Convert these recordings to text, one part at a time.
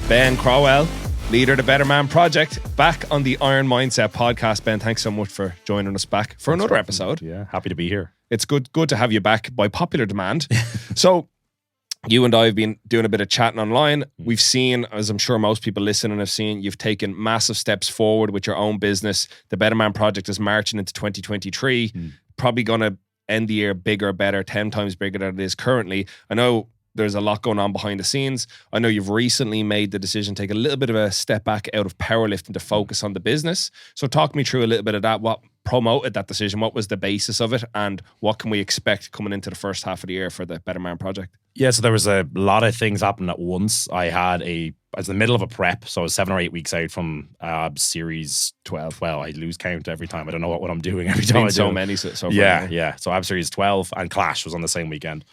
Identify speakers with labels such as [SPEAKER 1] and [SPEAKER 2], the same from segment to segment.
[SPEAKER 1] Ben Craughwell, leader of the Better Man Project, back on the Iron Mindset podcast. Ben, thanks so much for joining us back for another episode.
[SPEAKER 2] Yeah, happy to be here.
[SPEAKER 1] It's good to have you back by popular demand. So, you and I have been doing a bit of chatting online. We've seen, as I'm sure most people listening have seen, you've taken massive steps forward with your own business. The Better Man Project is marching into 2023. Probably going to end the year bigger, better, 10 times bigger than it is currently. I know there's a lot going on behind the scenes. I know you've recently made the decision to take a little bit of a step back out of powerlifting to focus on the business. So talk me through a little bit of that. What promoted that decision? What was the basis of it? And what can we expect coming into the first half of the year for the Better Man Project?
[SPEAKER 2] Yeah, so there was a lot of things happening at once. I was in the middle of a prep, so I was 7 or 8 weeks out from Series 12. Well, I lose count every time. I don't know what I'm doing every time I do
[SPEAKER 1] so many so far.
[SPEAKER 2] Yeah. So Series 12 and Clash was on the same weekend.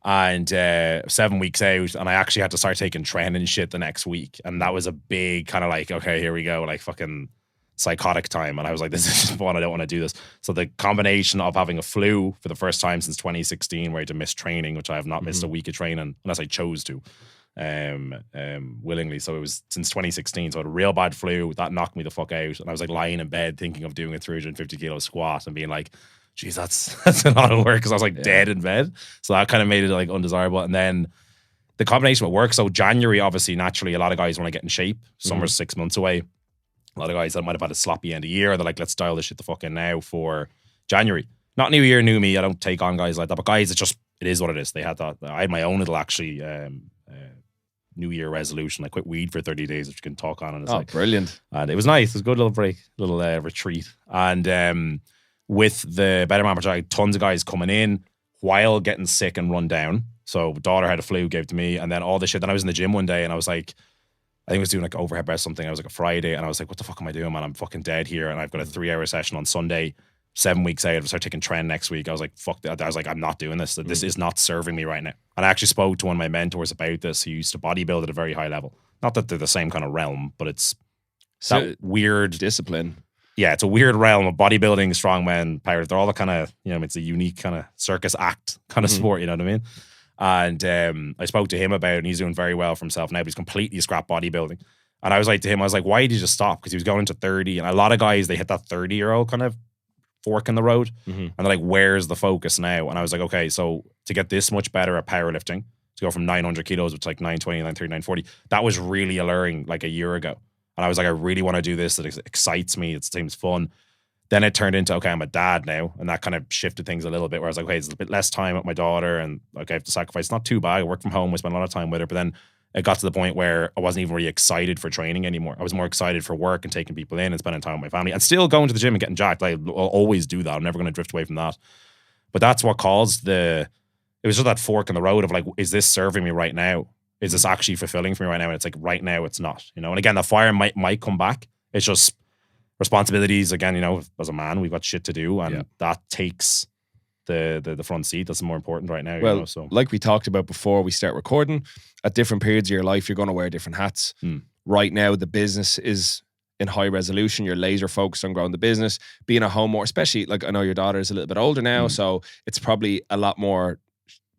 [SPEAKER 2] And 7 weeks out, and I actually had to start taking training shit the next week. And that was a big kind of like, okay, here we go, like fucking psychotic time. And I was like, this is fun, I don't want to do this. So the combination of having a flu for the first time since 2016, where I had to miss training, which I have not missed a week of training unless I chose to, willingly. So it was since 2016. So I had a real bad flu that knocked me the fuck out. And I was like lying in bed thinking of doing a 350 kilo squat and being like, geez, that's a lot of work, because I was like dead in bed. So that kind of made it like undesirable. And then the combination with work. So January, obviously, naturally, a lot of guys want to get in shape. Summer's 6 months away. A lot of guys that might have had a sloppy end of year, they're like, let's dial this shit the fuck in now for January. Not New Year, new me. I don't take on guys like that. But guys, it is what it is. They had that. I had my own little actually New Year resolution. I quit weed for 30 days, which you can talk on. And it's like
[SPEAKER 1] brilliant.
[SPEAKER 2] And it was nice. It was a good little break, little retreat. And with the Better Man Project, tons of guys coming in while getting sick and run down. So daughter had a flu, gave it to me, and then all this shit. Then I was in the gym one day and I was like, I think I was doing like overhead press something. I was like a Friday and I was like, what the fuck am I doing, man? I'm fucking dead here. And I've got a 3-hour session on Sunday, 7 weeks out. I'll start taking trend next week. I was like, fuck that. I was like, I'm not doing this. This is not serving me right now. And I actually spoke to one of my mentors about this. He used to bodybuild at a very high level. Not that they're the same kind of realm, but it's that weird
[SPEAKER 1] discipline.
[SPEAKER 2] Yeah, it's a weird realm of bodybuilding, strongman, power. They're all the kind of, it's a unique kind of circus act kind of sport, you know what I mean? And I spoke to him about it, and he's doing very well for himself now, but he's completely scrapped bodybuilding. And I was like to him, why did you just stop? Because he was going into 30, and a lot of guys, they hit that 30-year-old kind of fork in the road, and they're like, where's the focus now? And I was like, okay, so to get this much better at powerlifting, to go from 900 kilos, which is like 920, 930, 940, that was really alluring like a year ago. And I was like, I really want to do this. It excites me. It seems fun. Then it turned into, okay, I'm a dad now. And that kind of shifted things a little bit, where I was like, okay, it's a bit less time with my daughter, and like I have to sacrifice. It's not too bad. I work from home. I spend a lot of time with her. But then it got to the point where I wasn't even really excited for training anymore. I was more excited for work and taking people in and spending time with my family, and still going to the gym and getting jacked. I'll always do that. I'm never going to drift away from that. But that's what caused it was just that fork in the road of like, is this serving me right now? Is this actually fulfilling for me right now? And it's like, right now it's not, And again, the fire might come back. It's just responsibilities. Again, as a man, we've got shit to do, and that takes the front seat. That's more important right now.
[SPEAKER 1] Well, like we talked about before we start recording, at different periods of your life, you're going to wear different hats. Right now, the business is in high resolution. You're laser focused on growing the business, being at home more, especially like I know your daughter is a little bit older now, so it's probably a lot more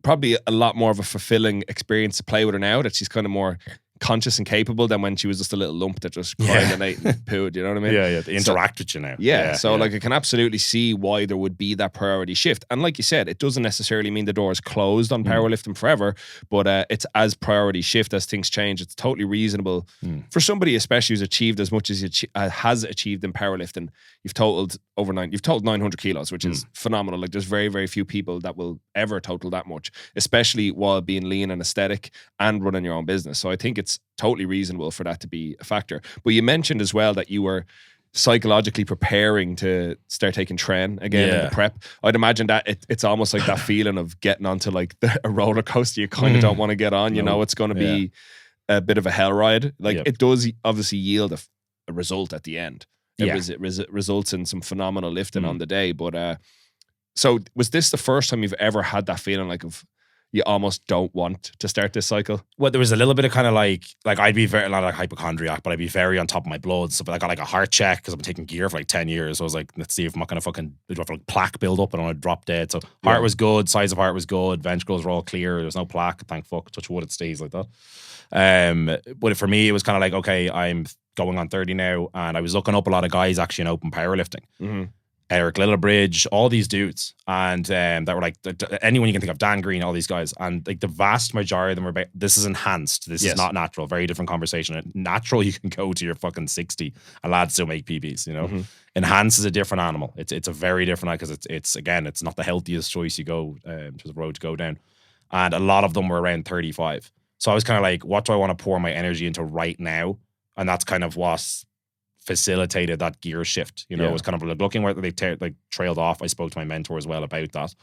[SPEAKER 1] of a fulfilling experience to play with her now, that she's kind of more conscious and capable than when she was just a little lump that just cried and ate and pooed, you know what I mean?
[SPEAKER 2] Yeah, they interact with you now.
[SPEAKER 1] Like I can absolutely see why there would be that priority shift. And like you said, it doesn't necessarily mean the door is closed on powerlifting forever, but it's as priority shift as things change. It's totally reasonable for somebody, especially who's achieved as much as he has achieved in powerlifting. You've totaled 900 kilos, which is phenomenal. Like there's very, very few people that will ever total that much, especially while being lean and aesthetic and running your own business. So I think it's totally reasonable for that to be a factor. But you mentioned as well that you were psychologically preparing to start taking tren again in the prep. I'd imagine that it's almost like that feeling of getting onto like a roller coaster you kind of don't want to get on. You know, it's going to be a bit of a hell ride. Like it does obviously yield a result at the end. It results in some phenomenal lifting on the day. But so was this the first time you've ever had that feeling like of you almost don't want to start this cycle?
[SPEAKER 2] Well, there was a little bit of kind of like I'd be very, not like hypochondriac, but I'd be very on top of my blood. So, but I got like a heart check because I've been taking gear for like 10 years. So I was like, let's see if I'm not going to fucking like plaque build up and I'm going to drop dead. So heart was good, size of heart was good, ventricles were all clear. There was no plaque. Thank fuck, touch wood, it stays like that. But for me, it was kind of like, okay, I'm going on 30 now, and I was looking up a lot of guys actually in open powerlifting.
[SPEAKER 1] Mm-hmm.
[SPEAKER 2] Eric Littlebridge, all these dudes, and that were like anyone you can think of, Dan Green, all these guys, and like the vast majority of them were this is enhanced, this is not natural. Very different conversation. Natural, you can go to your fucking 60 and lads still make PBs, you know.
[SPEAKER 1] Mm-hmm.
[SPEAKER 2] Enhanced is a different animal. It's a very different, because it's again, it's not the healthiest choice you go to the road to go down, and a lot of them were around 35. So I was kind of like, what do I want to pour my energy into right now? And that's kind of what facilitated that gear shift. You know, it was kind of like looking where they trailed off. I spoke to my mentor as well about that,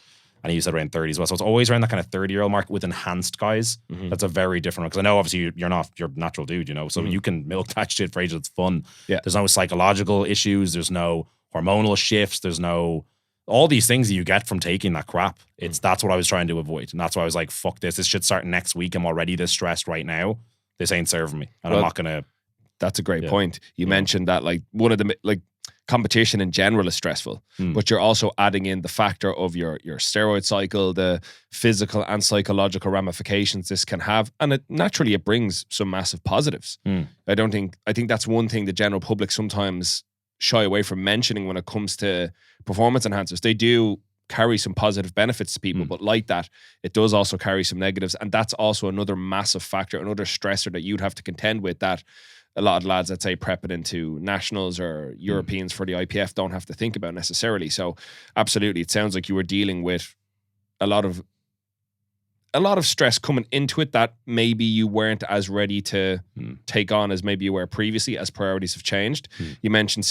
[SPEAKER 2] and he said around 30 as well. So it's always around that kind of 30-year-old mark with enhanced guys. Mm-hmm. That's a very different one, because I know obviously you're a natural dude, you know, so you can milk that shit for ages. It's fun. Yeah. There's no psychological issues. There's no hormonal shifts. There's no all these things that you get from taking that crap. That's what I was trying to avoid, and that's why I was like, fuck this. This shit's starting next week. I'm already this stressed right now. This ain't serving me, and I'm not gonna.
[SPEAKER 1] That's a great point. You mentioned that like one of the competition in general is stressful, but you're also adding in the factor of your steroid cycle, the physical and psychological ramifications this can have, and it brings some massive positives. I think that's one thing the general public sometimes shy away from mentioning when it comes to performance enhancers. They do carry some positive benefits to people, but like that, it does also carry some negatives, and that's also another massive factor, another stressor that you'd have to contend with, that a lot of lads that say prepping into nationals or Europeans for the IPF don't have to think about necessarily. So absolutely, it sounds like you were dealing with a lot of stress coming into it that maybe you weren't as ready to take on as maybe you were previously, as priorities have changed. You mentioned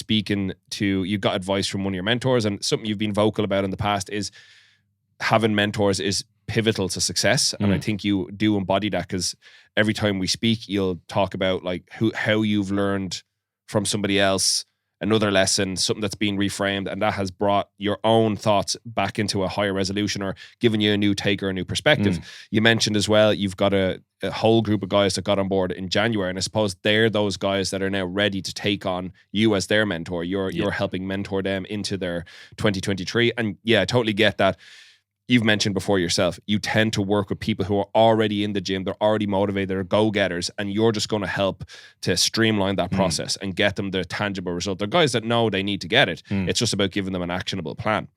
[SPEAKER 1] you got advice from one of your mentors, and something you've been vocal about in the past is having mentors is pivotal to success. And I think you do embody that, because every time we speak, you'll talk about like how you've learned from somebody else another lesson, something that's been reframed, and that has brought your own thoughts back into a higher resolution or given you a new take or a new perspective. You mentioned as well, you've got a whole group of guys that got on board in January, and I suppose they're those guys that are now ready to take on you as their mentor. You're helping mentor them into their 2023. And yeah, I totally get that. You've mentioned before yourself, you tend to work with people who are already in the gym, they're already motivated, they're go-getters, and you're just going to help to streamline that process and get them the tangible result. They're guys that know they need to get it. It's just about giving them an actionable plan.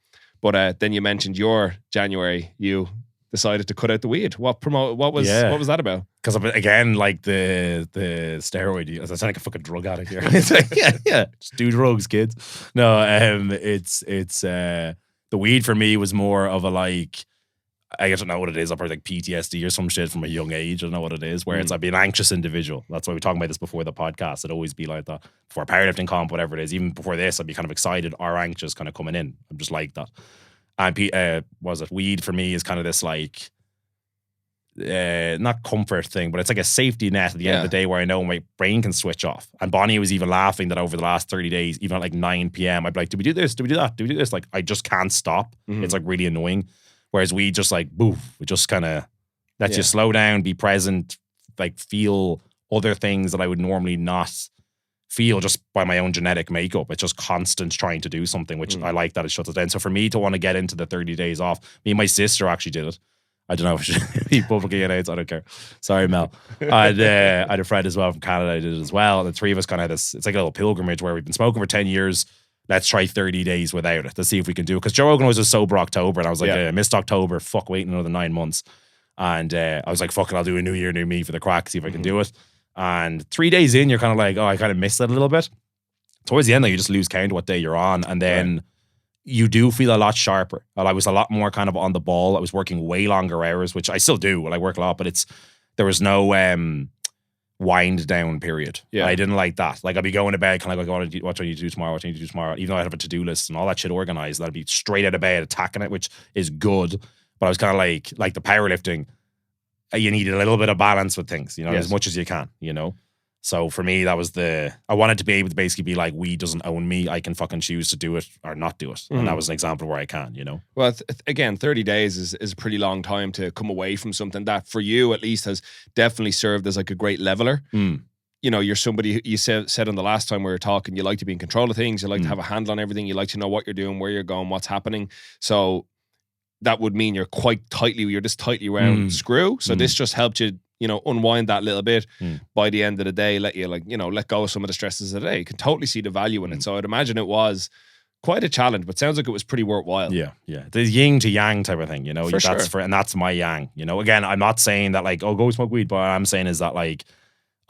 [SPEAKER 1] But then you mentioned your January, you decided to cut out the weed. What was that about?
[SPEAKER 2] Because again, like the steroid, I sound like a fucking drug addict here. It's like, just do drugs, kids. No, it's the weed for me was more of a like, I don't know what it is. I'll probably like PTSD or some shit from a young age. I don't know what it is. Where it's I'd be an anxious individual. That's why we were talking about this before the podcast. It'd always be like that. Before powerlifting comp, whatever it is. Even before this, I'd be kind of excited or anxious kind of coming in. I'm just like that. And weed for me is kind of this like, not comfort thing, but it's like a safety net at the end of the day where I know my brain can switch off. And Bonnie was even laughing that over the last 30 days, even at like 9 p.m, I'd be like, do we do this? Do we do that? Do we do this? Like, I just can't stop. It's like really annoying. Whereas we just like, boof, it just kind of lets you slow down, be present, like feel other things that I would normally not feel just by my own genetic makeup. It's just constant trying to do something, which I like that it shuts it down. So for me to want to get into the 30 days off, me and my sister actually did it. I don't know if it should be publicly announced. I don't care. Sorry, Mel. I had a friend as well from Canada. I did it as well. And the three of us kind of had this, it's like a little pilgrimage where we've been smoking for 10 years. Let's try 30 days without it. Let's see if we can do it. Because Joe Rogan was a sober October. And I was like, I missed October. Fuck, waiting another 9 months. And I was like, fuck it, I'll do a new year, new me for the crack, see if I can do it. And 3 days in, you're kind of like, oh, I kind of missed that a little bit. Towards the end, though, you just lose count of what day you're on. And then you do feel a lot sharper. Well, I was a lot more kind of on the ball. I was working way longer hours, which I still do. Well, I work a lot, but there was no wind down period. Yeah. I didn't like that. Like I'd be going to bed, kind of like, what do I need to do tomorrow? What do I need to do tomorrow? Even though I have a to-do list and all that shit organized, I'd be straight out of bed attacking it, which is good. But I was kind of like the powerlifting, you need a little bit of balance with things, as much as you can, So for me, that was I wanted to be able to basically be like, weed doesn't own me. I can fucking choose to do it or not do it. And that was an example where I can, you know?
[SPEAKER 1] Well, again, 30 days is a pretty long time to come away from something that for you at least has definitely served as like a great leveler. You know, you're somebody who you said on the last time we were talking, you like to be in control of things. You like to have a handle on everything. You like to know what you're doing, where you're going, what's happening. So that would mean you're just tightly around screw. So this just helped you, you know, unwind that little bit. By the end of the day, let you let go of some of the stresses of the day. You can totally see the value in it. So I'd imagine it was quite a challenge, but sounds like it was pretty worthwhile.
[SPEAKER 2] Yeah. The yin to yang type of thing, you know,
[SPEAKER 1] And
[SPEAKER 2] that's my yang, you know. Again, I'm not saying that like, oh, go smoke weed, but what I'm saying is that like,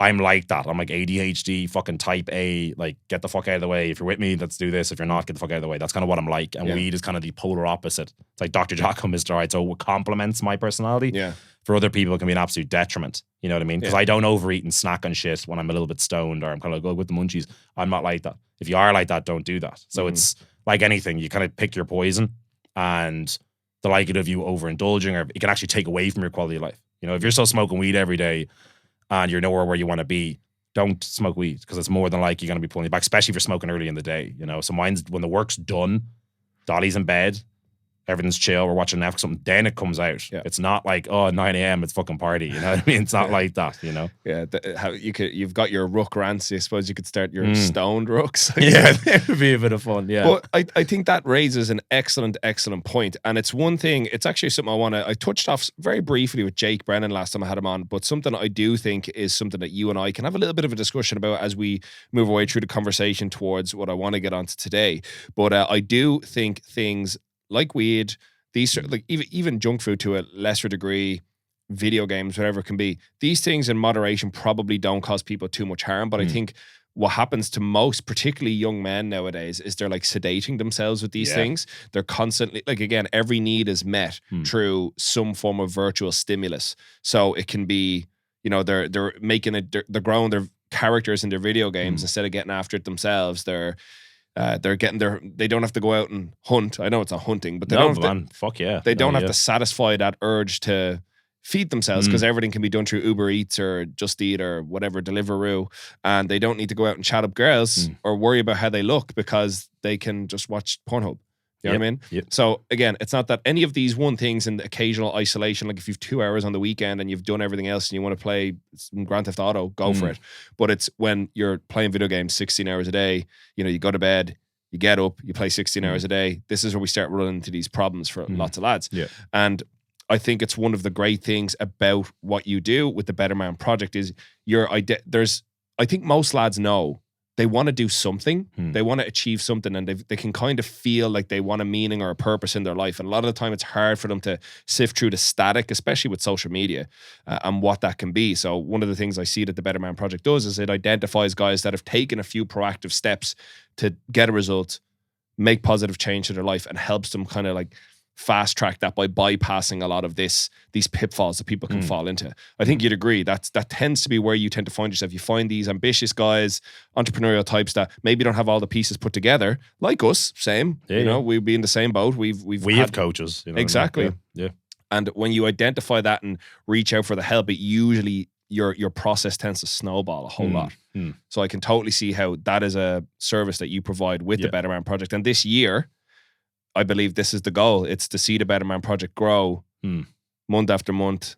[SPEAKER 2] I'm like that. I'm like ADHD, fucking type A, like get the fuck out of the way. If you're with me, let's do this. If you're not, get the fuck out of the way. That's kind of what I'm like. And weed is kind of the polar opposite. It's like Dr. Jekyll, Mr. Hyde. So it complements my personality.
[SPEAKER 1] Yeah.
[SPEAKER 2] For other people, it can be an absolute detriment. You know what I mean? Because I don't overeat and snack on shit when I'm a little bit stoned or I'm kind of like, oh, with the munchies. I'm not like that. If you are like that, don't do that. So it's like anything. You kind of pick your poison, and the likelihood of you overindulging, or it can actually take away from your quality of life. You know, if you're still smoking weed every day and you're nowhere where you want to be, don't smoke weed, because it's more than likely you're going to be pulling you back, especially if you're smoking early in the day. You know, so mine's when the work's done, Dolly's in bed, everything's chill, we're watching Netflix, something, then it comes out. Yeah. It's not like, oh, 9 a.m. it's fucking party. You know what I mean? It's not like that, you know?
[SPEAKER 1] Yeah, you've got your ruck rants. I suppose you could start your stoned rucks.
[SPEAKER 2] Yeah, it would be a bit of fun, yeah.
[SPEAKER 1] But I think that raises an excellent point. And it's one thing, it's actually something I touched off very briefly with Jake Brennan last time I had him on, but something I do think is something that you and I can have a little bit of a discussion about as we move away through the conversation towards what I want to get onto today. But I do think things like weed, these like even junk food to a lesser degree, video games, whatever it can be, these things in moderation probably don't cause people too much harm. But I think what happens to most, particularly young men nowadays, is they're like sedating themselves with these things. They're constantly, like, again, every need is met through some form of virtual stimulus. So it can be, you know, they're making it, they're growing their characters in their video games instead of getting after it themselves. They're getting they don't have to go out and hunt. I know it's not hunting, but they don't have to, they don't have to satisfy that urge to feed themselves, because everything can be done through Uber Eats or Just Eat or whatever, Deliveroo, and they don't need to go out and chat up girls or worry about how they look, because they can just watch Pornhub. You know what I mean?
[SPEAKER 2] Yep.
[SPEAKER 1] So again, it's not that any of these one things in the occasional isolation, like if you've 2 hours on the weekend and you've done everything else and you want to play some Grand Theft Auto, go for it. But it's when you're playing video games 16 hours a day, you know, you go to bed, you get up, you play 16 hours a day. This is where we start running into these problems for lots of lads.
[SPEAKER 2] Yeah.
[SPEAKER 1] And I think it's one of the great things about what you do with the Better Man Project is I think most lads know they want to do something, they want to achieve something, and they can kind of feel like they want a meaning or a purpose in their life. And a lot of the time it's hard for them to sift through the static, especially with social media, and what that can be. So one of the things I see that the Better Man Project does is it identifies guys that have taken a few proactive steps to get a result, make positive change to their life, and helps them kind of like fast track that by bypassing a lot of these pitfalls that people can fall into. I think you'd agree that tends to be where you tend to find yourself. You find these ambitious guys, entrepreneurial types that maybe don't have all the pieces put together, like us, same. You know, we'd be in the same boat. We
[SPEAKER 2] have coaches. You know
[SPEAKER 1] exactly.
[SPEAKER 2] I mean? Yeah.
[SPEAKER 1] And when you identify that and reach out for the help, it usually your process tends to snowball a whole lot. So I can totally see how that is a service that you provide with the Better Man Project. And this year, I believe this is the goal. It's to see the Better Man Project grow month after month,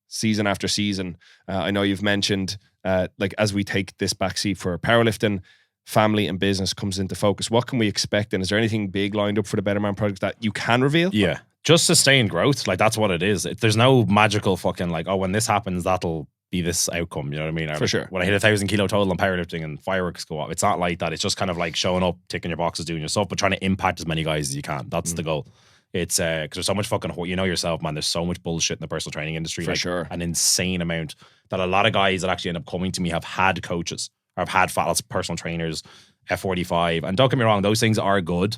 [SPEAKER 1] season after season. I know you've mentioned, like, as we take this backseat for powerlifting, family and business comes into focus. What can we expect? And is there anything big lined up for the Better Man Project that you can reveal?
[SPEAKER 2] Yeah. Just sustained growth. Like, that's what it is. There's no magical fucking, like, oh, when this happens, that'll be this outcome. You know what I mean?
[SPEAKER 1] For sure.
[SPEAKER 2] When I hit 1,000 kilo total in powerlifting and fireworks go off, it's not like that. It's just kind of like showing up, ticking your boxes, doing your stuff, but trying to impact as many guys as you can. That's the goal. It's because there's so much fucking, you know yourself, man, there's so much bullshit in the personal training industry.
[SPEAKER 1] For sure.
[SPEAKER 2] An insane amount that a lot of guys that actually end up coming to me have had coaches or have had personal trainers, F45. And don't get me wrong, those things are good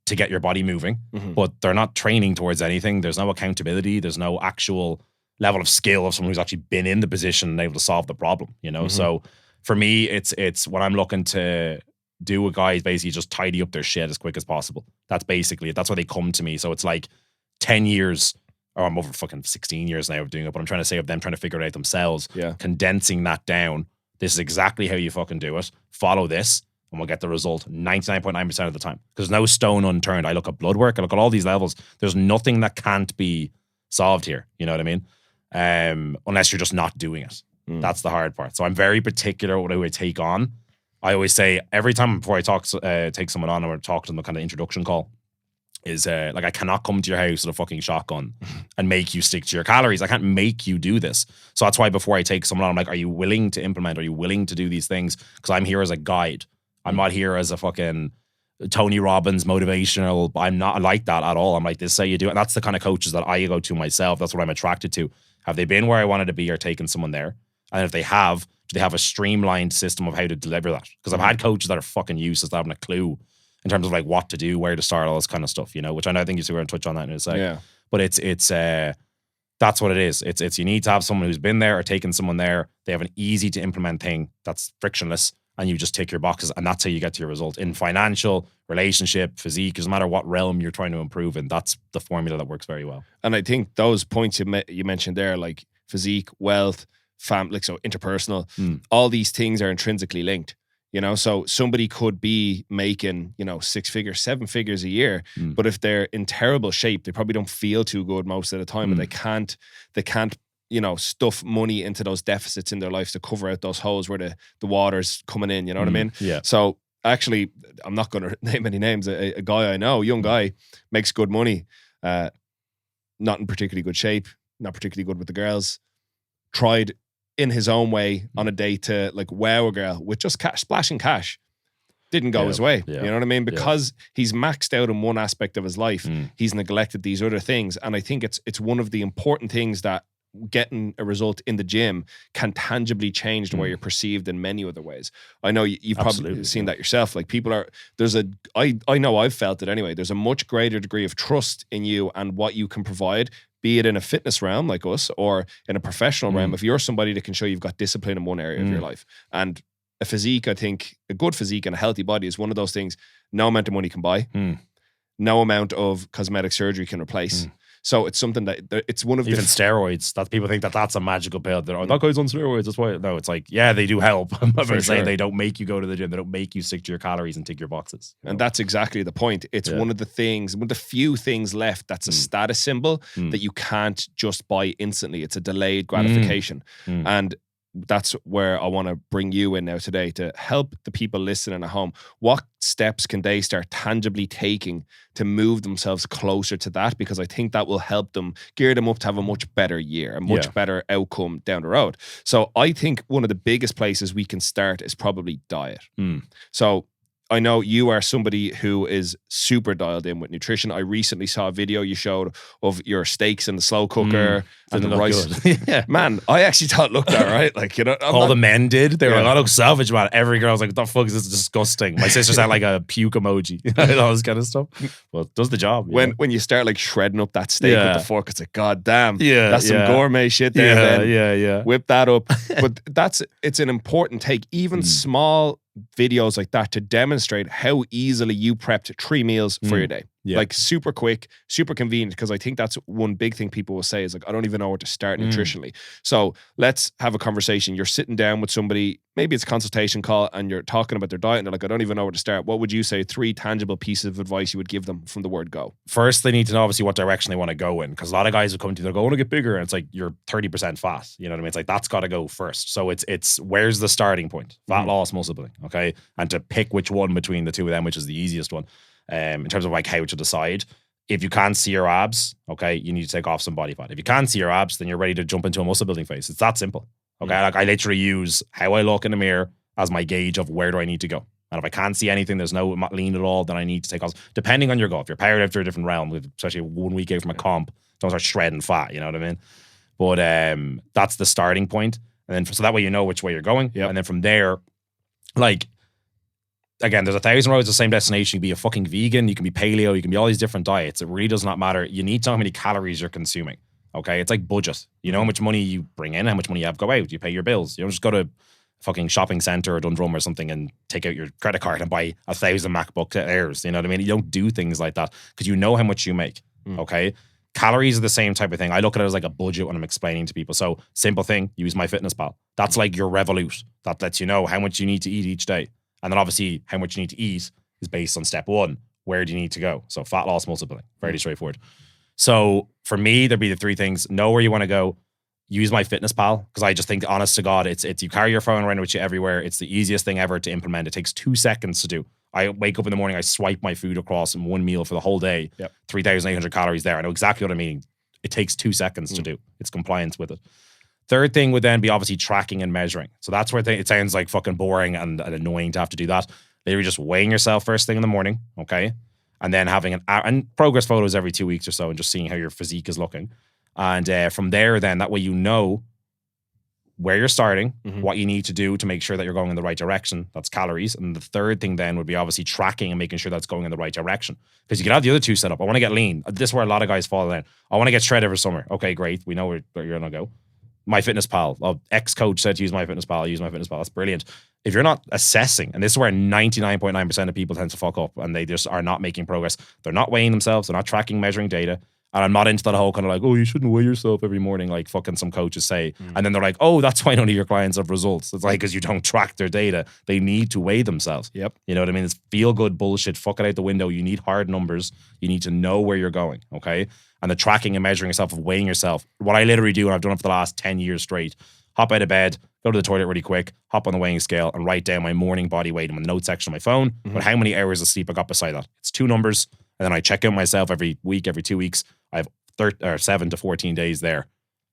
[SPEAKER 2] to get your body moving, but they're not training towards anything. There's no accountability. There's no actual level of skill of someone who's actually been in the position and able to solve the problem, you know? So for me, it's what I'm looking to do with guys, basically just tidy up their shit as quick as possible. That's basically it. That's why they come to me. So it's like 10 years, or I'm over fucking 16 years now of doing it, but I'm trying to say of them trying to figure it out themselves, condensing that down. This is exactly how you fucking do it. Follow this, and we'll get the result 99.9% of the time. Because there's no stone unturned. I look at blood work. I look at all these levels. There's nothing that can't be solved here. You know what I mean? Unless you're just not doing it. That's the hard part. So I'm very particular what I would take on. I always say every time before I take someone on or talk to them, a kind of introduction call, is like I cannot come to your house with a fucking shotgun and make you stick to your calories. I can't make you do this. So that's why before I take someone on, I'm like, are you willing to implement? Are you willing to do these things? Because I'm here as a guide. I'm not here as a fucking Tony Robbins motivational. I'm not like that at all. I'm like, this is how you do it. And that's the kind of coaches that I go to myself. That's what I'm attracted to. Have they been where I wanted to be or taken someone there? And if they have, do they have a streamlined system of how to deliver that? Because I've had coaches that are fucking useless, that haven't a clue in terms of like what to do, where to start, all this kind of stuff, you know, which I know I think you're going to touch on that in a second.
[SPEAKER 1] Yeah.
[SPEAKER 2] But it's that's what it is. It's you need to have someone who's been there or taken someone there. They have an easy to implement thing that's frictionless, and you just tick your boxes, and that's how you get to your result. In financial, relationship, physique, doesn't matter what realm you're trying to improve in, that's the formula that works very well.
[SPEAKER 1] And I think those points you mentioned there, like physique, wealth, family, like so interpersonal, all these things are intrinsically linked. You know, so somebody could be making, 6 figures, 7 figures a year, but if they're in terrible shape, they probably don't feel too good most of the time, and they can't, stuff money into those deficits in their life to cover out those holes where the water's coming in. You know what I mean?
[SPEAKER 2] Yeah.
[SPEAKER 1] So actually, I'm not going to name any names. A guy I know, young guy, makes good money, not in particularly good shape, not particularly good with the girls. Tried in his own way on a day to like wow a girl with just cash, splashing cash. Didn't go his way.
[SPEAKER 2] Yeah.
[SPEAKER 1] You know what I mean? Because he's maxed out in one aspect of his life, he's neglected these other things. And I think it's one of the important things that getting a result in the gym can tangibly change the way you're perceived in many other ways. I know you've probably seen that yourself. Like I know I've felt it anyway. There's a much greater degree of trust in you and what you can provide, be it in a fitness realm like us or in a professional realm. If you're somebody that can show you've got discipline in one area of your life, and a physique, I think a good physique and a healthy body is one of those things no amount of money can buy, no amount of cosmetic surgery can replace. So it's something that it's one of
[SPEAKER 2] even steroids. That people think that's a magical pill. They're that guy's on steroids. That's why. No, it's like, yeah, they do help. I'm not saying they don't make you go to the gym. They don't make you stick to your calories and tick your boxes.
[SPEAKER 1] And that's exactly the point. It's one of the few things left that's a status symbol that you can't just buy instantly. It's a delayed gratification. And that's where I want to bring you in now today to help the people listening at home. What steps can they start tangibly taking to move themselves closer to that? Because I think that will help them, gear them up to have a much better year, a much better outcome down the road. So I think one of the biggest places we can start is probably diet. So I know you are somebody who is super dialed in with nutrition. I recently saw a video you showed of your steaks in the slow cooker and the rice.
[SPEAKER 2] Yeah.
[SPEAKER 1] Man, I actually thought it looked all right. Like,
[SPEAKER 2] all the men did. They were like, I look savage, man. Every girl was like, what the fuck is this? Disgusting. My sister sent like a puke emoji and all this kind of stuff. Well, it does the job.
[SPEAKER 1] When you start like shredding up that steak with the fork, it's like, God damn. That's some gourmet shit there.
[SPEAKER 2] Yeah.
[SPEAKER 1] Whip that up. But it's an important take. Even small videos like that to demonstrate how easily you prepped 3 meals for your day. Like super quick, super convenient, because I think that's one big thing people will say is like, I don't even know where to start nutritionally. So let's have a conversation. You're sitting down with somebody, maybe it's a consultation call, and you're talking about their diet and they're like, I don't even know where to start. What would you say 3 tangible pieces of advice you would give them from the word go?
[SPEAKER 2] First, they need to know obviously what direction they want to go in, because a lot of guys will come to you, they're going to get bigger, and it's like, you're 30% fat. You know what I mean? It's like, that's got to go first. So it's where's the starting point? Fat loss, muscle building, okay? And to pick which one between the two of them, which is the easiest one. In terms of like how to decide. If you can't see your abs, okay, you need to take off some body fat. If you can't see your abs, then you're ready to jump into a muscle building phase. It's that simple. Okay. Like I literally use how I look in the mirror as my gauge of where do I need to go. And if I can't see anything, there's no lean at all, then I need to take off. Depending on your goal. If you're powerlifter, a different realm, especially 1 week out from a comp, don't start shredding fat, you know what I mean? But that's the starting point. And then so that way you know which way you're going. Yep. And then from there, like, again, there's 1,000 roads to the same destination. You can be a fucking vegan, you can be paleo, you can be all these different diets. It really does not matter. You need to know how many calories you're consuming. Okay, it's like budget. You know how much money you bring in, how much money you have go out. You pay your bills. You don't just go to a fucking shopping center or Dundrum or something and take out your credit card and buy 1,000 MacBook Airs. You know what I mean? You don't do things like that because you know how much you make. Okay, calories are the same type of thing. I look at it as like a budget when I'm explaining to people. So simple thing, use MyFitnessPal. That's like your Revolut. That lets you know how much you need to eat each day. And then obviously how much you need to eat is based on step 1. Where do you need to go? So fat loss, muscle building. Very straightforward. So for me, there'd be the 3 things. Know where you want to go. Use MyFitnessPal, because I just think, honest to God, it's you carry your phone around with you everywhere. It's the easiest thing ever to implement. It takes 2 seconds to do. I wake up in the morning, I swipe my food across in one meal for the whole day. 3,800 calories there. I know exactly what I mean. It takes 2 seconds to do. It's compliance with it. Third thing would then be obviously tracking and measuring. So that's where it sounds like fucking boring and annoying to have to do that. Literally just weighing yourself first thing in the morning, okay? And then having and progress photos every 2 weeks or so and just seeing how your physique is looking. And from there, then that way you know where you're starting, what you need to do to make sure that you're going in the right direction. That's calories. And the third thing then would be obviously tracking and making sure that's going in the right direction. Because you can have the other 2 set up. I want to get lean. This is where a lot of guys fall in. I want to get shredded for summer. Okay, great. We know where you're going to go. MyFitnessPal. Ex-coach said to use MyFitnessPal. I use MyFitnessPal. That's brilliant. If you're not assessing, and this is where 99.9% of people tend to fuck up, and they just are not making progress. They're not weighing themselves. They're not tracking, measuring data. And I'm not into that whole kind of like, oh, you shouldn't weigh yourself every morning, like fucking some coaches say. And then they're like, oh, that's why none of your clients have results. It's like, because you don't track their data. They need to weigh themselves.
[SPEAKER 1] Yep.
[SPEAKER 2] You know what I mean? It's feel-good bullshit. Fuck it out the window. You need hard numbers. You need to know where you're going, okay? And the tracking and measuring yourself, of weighing yourself. What I literally do, and I've done it for the last 10 years straight, hop out of bed, go to the toilet really quick, hop on the weighing scale, and write down my morning body weight in the notes section of my phone, but how many hours of sleep I got beside that. It's 2 numbers, and then I check in myself every week, every 2 weeks. I have 7 to 14 days there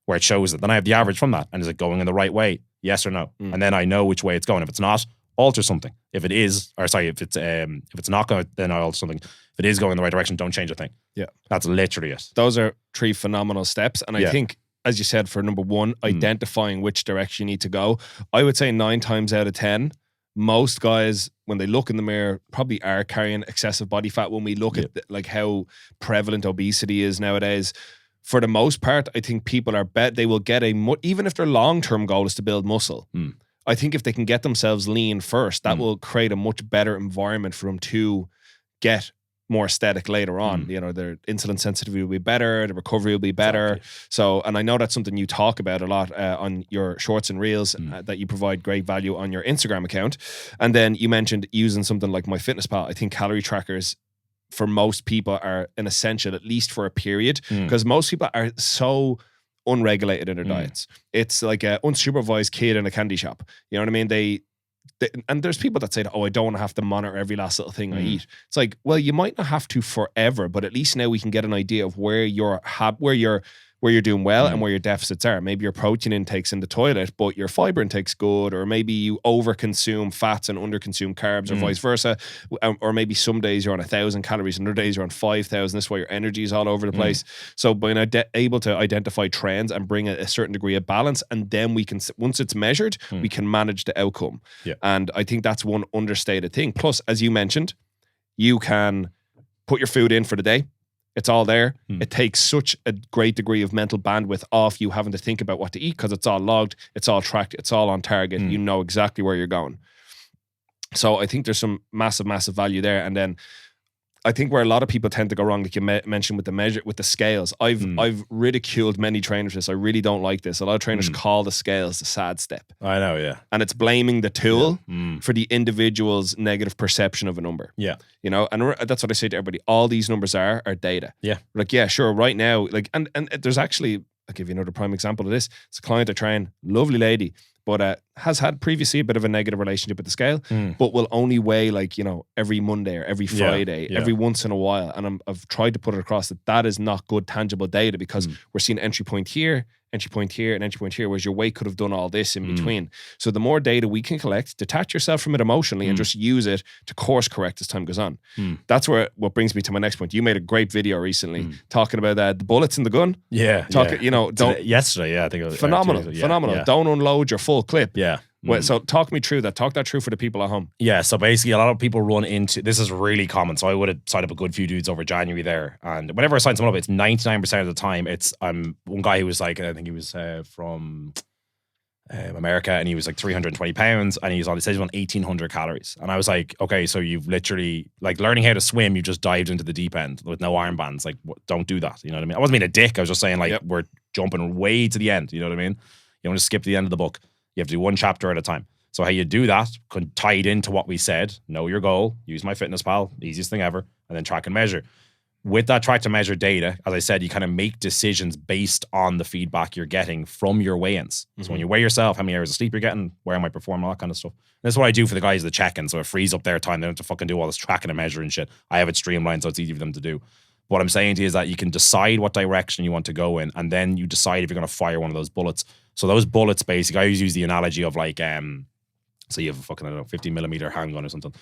[SPEAKER 2] where it shows it. Then I have the average from that. And is it going in the right way? Yes or no? And then I know which way it's going. If it's not, alter something. If it is, or sorry, if it's not going, then I alter something. If it is going in the right direction, don't change a thing.
[SPEAKER 1] Yeah.
[SPEAKER 2] That's literally it.
[SPEAKER 1] Those are 3 phenomenal steps. And I think, as you said, for number 1, identifying which direction you need to go. I would say 9 times out of 10, most guys, when they look in the mirror, probably are carrying excessive body fat. When we look at like how prevalent obesity is nowadays, for the most part, I think people are they will get even if their long-term goal is to build muscle. I think if they can get themselves lean first, that will create a much better environment for them to get more aesthetic later on. You know, their insulin sensitivity will be better, the recovery will be better. Exactly. So, and I know that's something you talk about a lot on your shorts and reels, that you provide great value on your Instagram account. And then you mentioned using something like MyFitnessPal. I think calorie trackers for most people are an essential, at least for a period, because most people are so unregulated in their diets. It's like an unsupervised kid in a candy shop. You know what I mean? And there's people that say, oh, I don't want to have to monitor every last little thing I eat. It's like, well, you might not have to forever, but at least now we can get an idea of where you're doing well and where your deficits are. Maybe your protein intake's in the toilet, but your fiber intake's good, or maybe you overconsume fats and underconsume carbs, or vice versa. Or maybe some days you're on 1,000 calories, and other days you're on 5,000. This is why your energy is all over the place. So being able to identify trends and bring a certain degree of balance, and then we can, once it's measured, we can manage the outcome. Yeah. And I think that's one understated thing. Plus, as you mentioned, you can put your food in for the day. It's all there. It takes such a great degree of mental bandwidth off you having to think about what to eat, because it's all logged, it's all tracked, it's all on target. You know exactly where you're going. So I think there's some massive, massive value there. And then I think where a lot of people tend to go wrong, like you mentioned with the scales, I've ridiculed many trainers for this. I really don't like this. A lot of trainers call the scales the sad step.
[SPEAKER 2] I know, yeah.
[SPEAKER 1] And it's blaming the tool for the individual's negative perception of a number. Yeah. You know, and that's what I say to everybody. All these numbers are data. Yeah. Like, yeah, sure, right now, like, and there's actually, I'll give you another prime example of this. It's a client I train, lovely lady, but has had previously a bit of a negative relationship with the scale, but will only weigh, like, you know, every Monday or every Friday, every once in a while. And I've tried to put it across that is not good tangible data, because we're seeing entry point here, entry point here, and entry point here, whereas your weight could have done all this in between. So the more data we can collect, detach yourself from it emotionally and just use it to course correct as time goes on. That's what brings me to my next point. You made a great video recently talking about the bullets in the gun. Yeah. You know,
[SPEAKER 2] yesterday, I think it was
[SPEAKER 1] phenomenal. Yeah. Don't unload your full clip.
[SPEAKER 2] Yeah.
[SPEAKER 1] Well, so talk me through that. Talk that through for the people at home.
[SPEAKER 2] Yeah, so basically a lot of people run into, this is really common. So I would have signed up a good few dudes over January there. And whenever I sign someone up, it's 99% of the time, one guy who was like, I think he was from America, and he was like 320 pounds, and he said he's on 1,800 calories. And I was like, okay, so you've literally, like, learning how to swim, you just dived into the deep end with no armbands. Like, don't do that. You know what I mean? I wasn't being a dick. I was just saying, like, we're jumping way to the end. You know what I mean? You want to skip to the end of the book. You have to do one chapter at a time. So how you do that, tied into what we said, know your goal, use MyFitnessPal, easiest thing ever, and then track and measure. With that track to measure data, as I said, you kind of make decisions based on the feedback you're getting from your weigh-ins. So when you weigh yourself, how many hours of sleep you're getting, where am I performing, all that kind of stuff. And this is what I do for the guys that check-in, so it frees up their time. They don't have to fucking do all this tracking and measuring shit. I have it streamlined so it's easy for them to do. What I'm saying to you is that you can decide what direction you want to go in, and then you decide if you're going to fire one of those bullets. So those bullets, basically, I always use the analogy of like, so you have a fucking, I don't know, 50 millimeter handgun or something,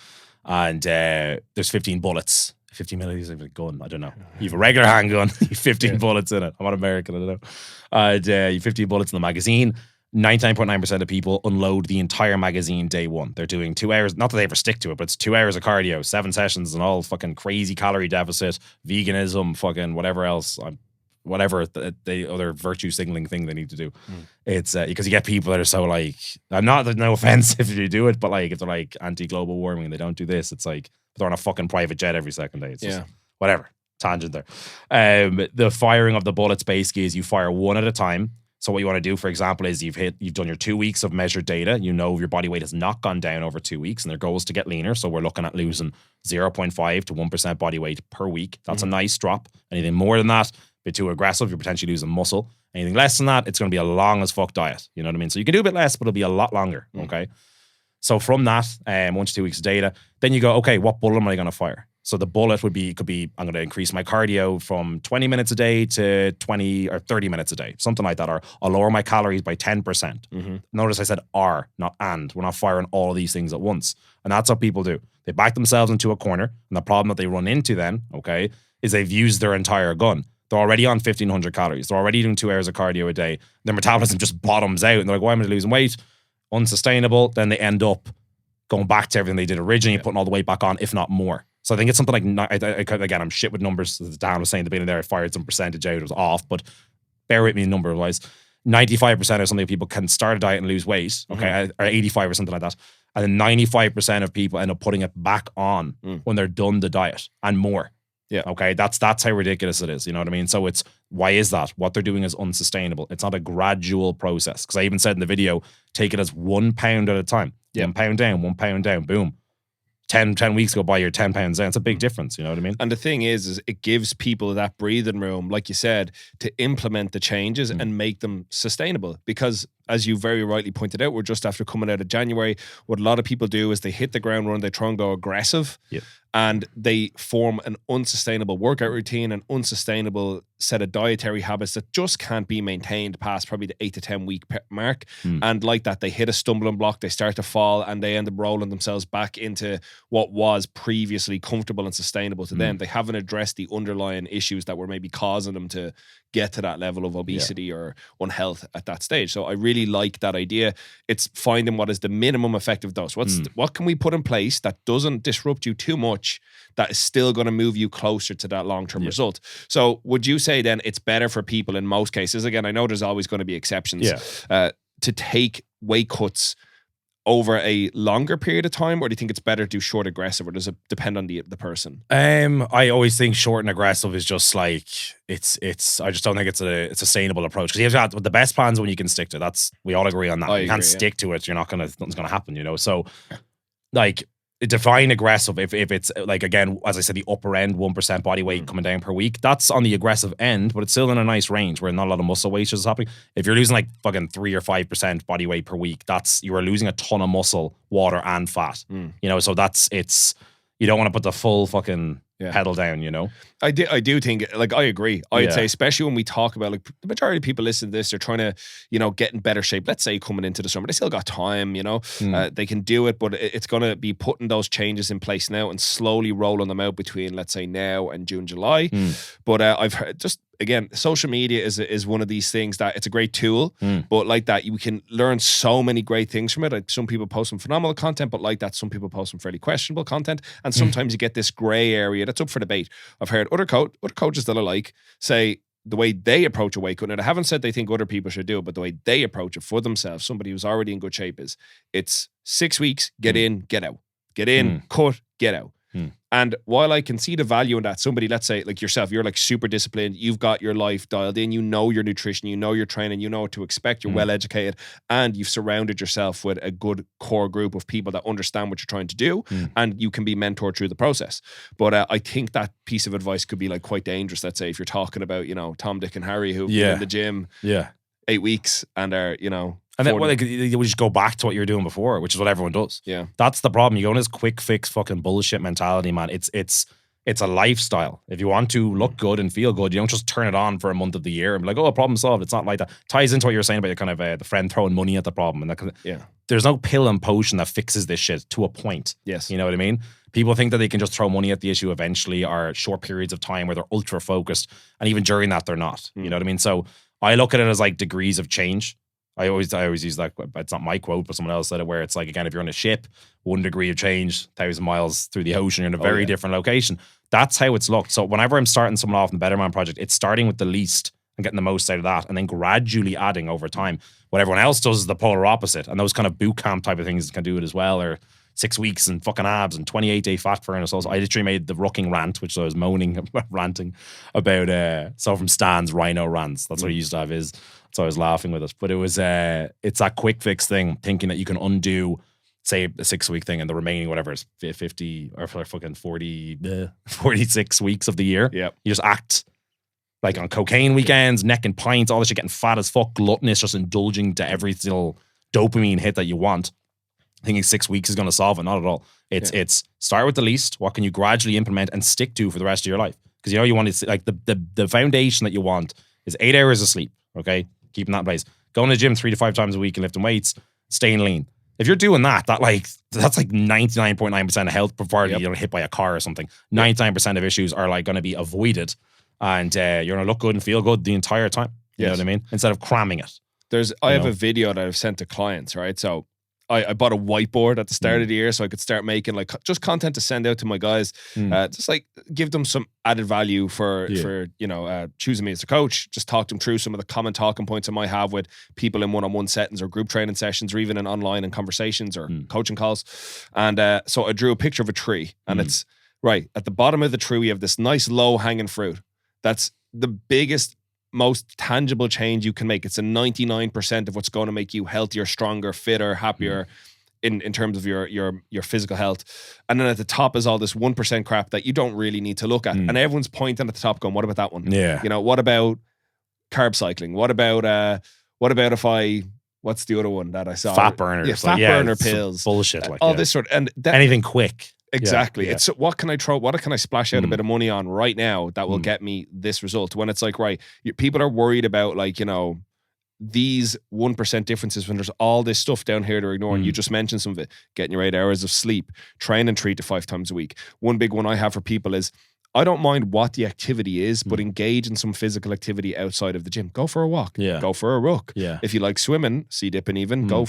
[SPEAKER 2] and there's 15 bullets. 50 millimeters of a gun, I don't know. You have a regular handgun, you have 15 bullets in it. I'm not American, I don't know. And you have 15 bullets in the magazine. 99.9% of people unload the entire magazine day one. They're doing 2 hours, not that they ever stick to it, but it's 2 hours of cardio, 7 sessions, and all fucking crazy calorie deficit, veganism, fucking whatever else, whatever the other virtue signaling thing they need to do. It's because you get people that are so like, I'm not, there's no offense if you do it, but like if they're like anti-global warming and they don't do this, it's like they're on a fucking private jet every second day. It's just whatever. Tangent there. The firing of the bullets basically is you fire one at a time. So what you want to do, for example, is you've done your 2 weeks of measured data. You know your body weight has not gone down over 2 weeks, and their goal is to get leaner. So we're looking at losing 0.5 to 1% body weight per week. That's a nice drop. Anything more than that, a bit too aggressive, you're potentially losing muscle. Anything less than that, it's going to be a long as fuck diet. You know what I mean? So you can do a bit less, but it'll be a lot longer. Okay. So from that, 1 to 2 weeks of data, then you go, okay, what bullet am I going to fire? So the bullet could be, I'm going to increase my cardio from 20 minutes a day to 20 or 30 minutes a day, something like that. Or I'll lower my calories by 10%. Notice I said "are," not "and." We're not firing all of these things at once. And that's what people do. They back themselves into a corner. And the problem that they run into then, okay, is they've used their entire gun. They're already on 1,500 calories. They're already doing 2 hours of cardio a day. Their metabolism just bottoms out. And they're like, why am I losing weight? Unsustainable. Then they end up going back to everything they did originally, putting all the weight back on, if not more. So I think it's something like, again, I'm shit with numbers. As Dan was saying at the beginning there, I fired some percentage out. It was off, but bear with me number-wise. 95% of something people can start a diet and lose weight, okay, or 85 or something like that. And then 95% of people end up putting it back on when they're done the diet and more. Yeah. Okay. That's how ridiculous it is. You know what I mean? So it's, why is that? What they're doing is unsustainable. It's not a gradual process. Because I even said in the video, take it as 1 pound at a time. 1 pound down, 1 pound down, boom. 10 weeks go by, you're 10 pounds down. It's a big difference, you know what I mean?
[SPEAKER 1] And the thing is it gives people that breathing room, like you said, to implement the changes and make them sustainable. Because as you very rightly pointed out, we're just after coming out of January. What a lot of people do is they hit the ground run, they try and go aggressive, and they form an unsustainable workout routine, an unsustainable set of dietary habits that just can't be maintained past probably the 8 to 10 week mark. And like that, they hit a stumbling block, they start to fall, and they end up rolling themselves back into what was previously comfortable and sustainable to them. They haven't addressed the underlying issues that were maybe causing them to get to that level of obesity or unhealth at that stage. So I really like that idea. It's finding what is the minimum effective dose. What can we put in place that doesn't disrupt you too much, that is still going to move you closer to that long-term result? So would you say then it's better for people in most cases, again, I know there's always going to be exceptions, to take weight cuts over a longer period of time, or do you think it's better to do short aggressive, or does it depend on the person?
[SPEAKER 2] I always think short and aggressive is just like, it's I just don't think it's a sustainable approach, because you've got the best plans when you can stick to. That's, we all agree on that. You can't stick to it, nothing's gonna happen, you know. So like, define aggressive if it's like, again, as I said, the upper end 1% body weight coming down per week, that's on the aggressive end, but it's still in a nice range where not a lot of muscle wastage is happening. If you're losing like fucking 3 or 5% body weight per week, you are losing a ton of muscle, water and fat, you know. So you don't want to put the full fucking pedal down, you know.
[SPEAKER 1] I do think, like, I agree. I'd say, especially when we talk about, like, the majority of people listening to this, they're trying to, get in better shape. Let's say coming into the summer, they still got time, they can do it, but it's going to be putting those changes in place now and slowly rolling them out between, let's say, now and June, July. But I've heard, just again, social media is one of these things that it's a great tool, but like that, you can learn so many great things from it. Like, some people post some phenomenal content, but like that, some people post some fairly questionable content, and sometimes you get this gray area that's up for debate. I've heard other coaches that I like say the way they approach a weight cut, and I haven't said they think other people should do it, but the way they approach it for themselves, somebody who's already in good shape, is it's 6 weeks, get in, get out. Get in, cut, get out. And while I can see the value in that, somebody, let's say like yourself, you're like super disciplined, you've got your life dialed in, you know your nutrition, you know your training, you know what to expect, you're well educated, and you've surrounded yourself with a good core group of people that understand what you're trying to do, and you can be mentored through the process. But I think that piece of advice could be like quite dangerous, let's say, if you're talking about, you know, Tom, Dick and Harry who've been in the gym 8 weeks and are, you know,
[SPEAKER 2] and then you just go back to what you were doing before, which is what everyone does.
[SPEAKER 1] Yeah,
[SPEAKER 2] that's the problem. You go in this quick fix fucking bullshit mentality, man. It's a lifestyle. If you want to look good and feel good, you don't just turn it on for a month of the year and be like, oh, problem solved. It's not like that. Ties into what you're saying about your kind of the friend throwing money at the problem and that kind of, there's no pill and potion that fixes this shit to a point.
[SPEAKER 1] Yes,
[SPEAKER 2] you know what I mean. People think that they can just throw money at the issue eventually, or short periods of time where they're ultra focused, and even during that they're not. You know what I mean. So I look at it as like degrees of change. I always use that. It's not my quote, but someone else said it. Where it's like, again, if you're on a ship, 1 degree of change, 1,000 miles through the ocean, you're in a very different location. That's how it's looked. So whenever I'm starting someone off in the Better Man Project, it's starting with the least and getting the most out of that, and then gradually adding over time. What everyone else does is the polar opposite, and those kind of boot camp type of things can do it as well. Or 6 weeks and fucking abs and 28-day fat burn. So I literally made the rucking rant, which I was ranting about. So from Stan's Rhino rants, that's what he used to have his. So I was laughing with it. But it was, it's that quick fix thing, thinking that you can undo, say, a 6-week thing and the remaining, whatever, is 50 or fucking 46 weeks of the year.
[SPEAKER 1] Yeah.
[SPEAKER 2] You just act like on cocaine weekends, necking pints, all this shit, getting fat as fuck, gluttonous, just indulging to every single dopamine hit that you want. Thinking 6 weeks is going to solve it. Not at all. It's start with the least. What can you gradually implement and stick to for the rest of your life? Because you know you want to, like, the foundation that you want is 8 hours of sleep. Okay, keeping that in place. Going to the gym 3 to 5 times a week and lifting weights, staying lean. If you're doing that's like 99.9% of health, provided you're hit by a car or something. 99% of issues are like going to be avoided, and you're going to look good and feel good the entire time. You know what I mean? Instead of cramming it.
[SPEAKER 1] I have a video that I've sent to clients, right? So I bought a whiteboard at the start of the year so I could start making like just content to send out to my guys, just like give them some added value for you know, choosing me as a coach. Just talk them through some of the common talking points I might have with people in one-on-one settings or group training sessions, or even in online and conversations or coaching calls. And so I drew a picture of a tree, and it's right at the bottom of the tree. We have this nice low-hanging fruit. That's the biggest, most tangible change you can make. It's a 99% of what's going to make you healthier, stronger, fitter, happier in terms of your physical health. And then at the top is all this 1% crap that you don't really need to look at. And everyone's pointing at the top going, what about that one?
[SPEAKER 2] Yeah.
[SPEAKER 1] You know, what about carb cycling? What about if what's the other one that I saw?
[SPEAKER 2] Fat burners.
[SPEAKER 1] Yeah, fat burner pills.
[SPEAKER 2] Bullshit. Like
[SPEAKER 1] all this sort of, and
[SPEAKER 2] anything quick.
[SPEAKER 1] Exactly. It's what can I throw? What can I splash out a bit of money on right now that will get me this result? When it's like, right, people are worried about, like, you know, these 1% differences when there's all this stuff down here they're ignoring. You just mentioned some of it. Getting your 8 hours of sleep, training 3 to 5 times a week. One big one I have for people is, I don't mind what the activity is, but engage in some physical activity outside of the gym. Go for a walk.
[SPEAKER 2] Yeah.
[SPEAKER 1] Go for a ruck.
[SPEAKER 2] Yeah.
[SPEAKER 1] If you like swimming, sea dipping even, go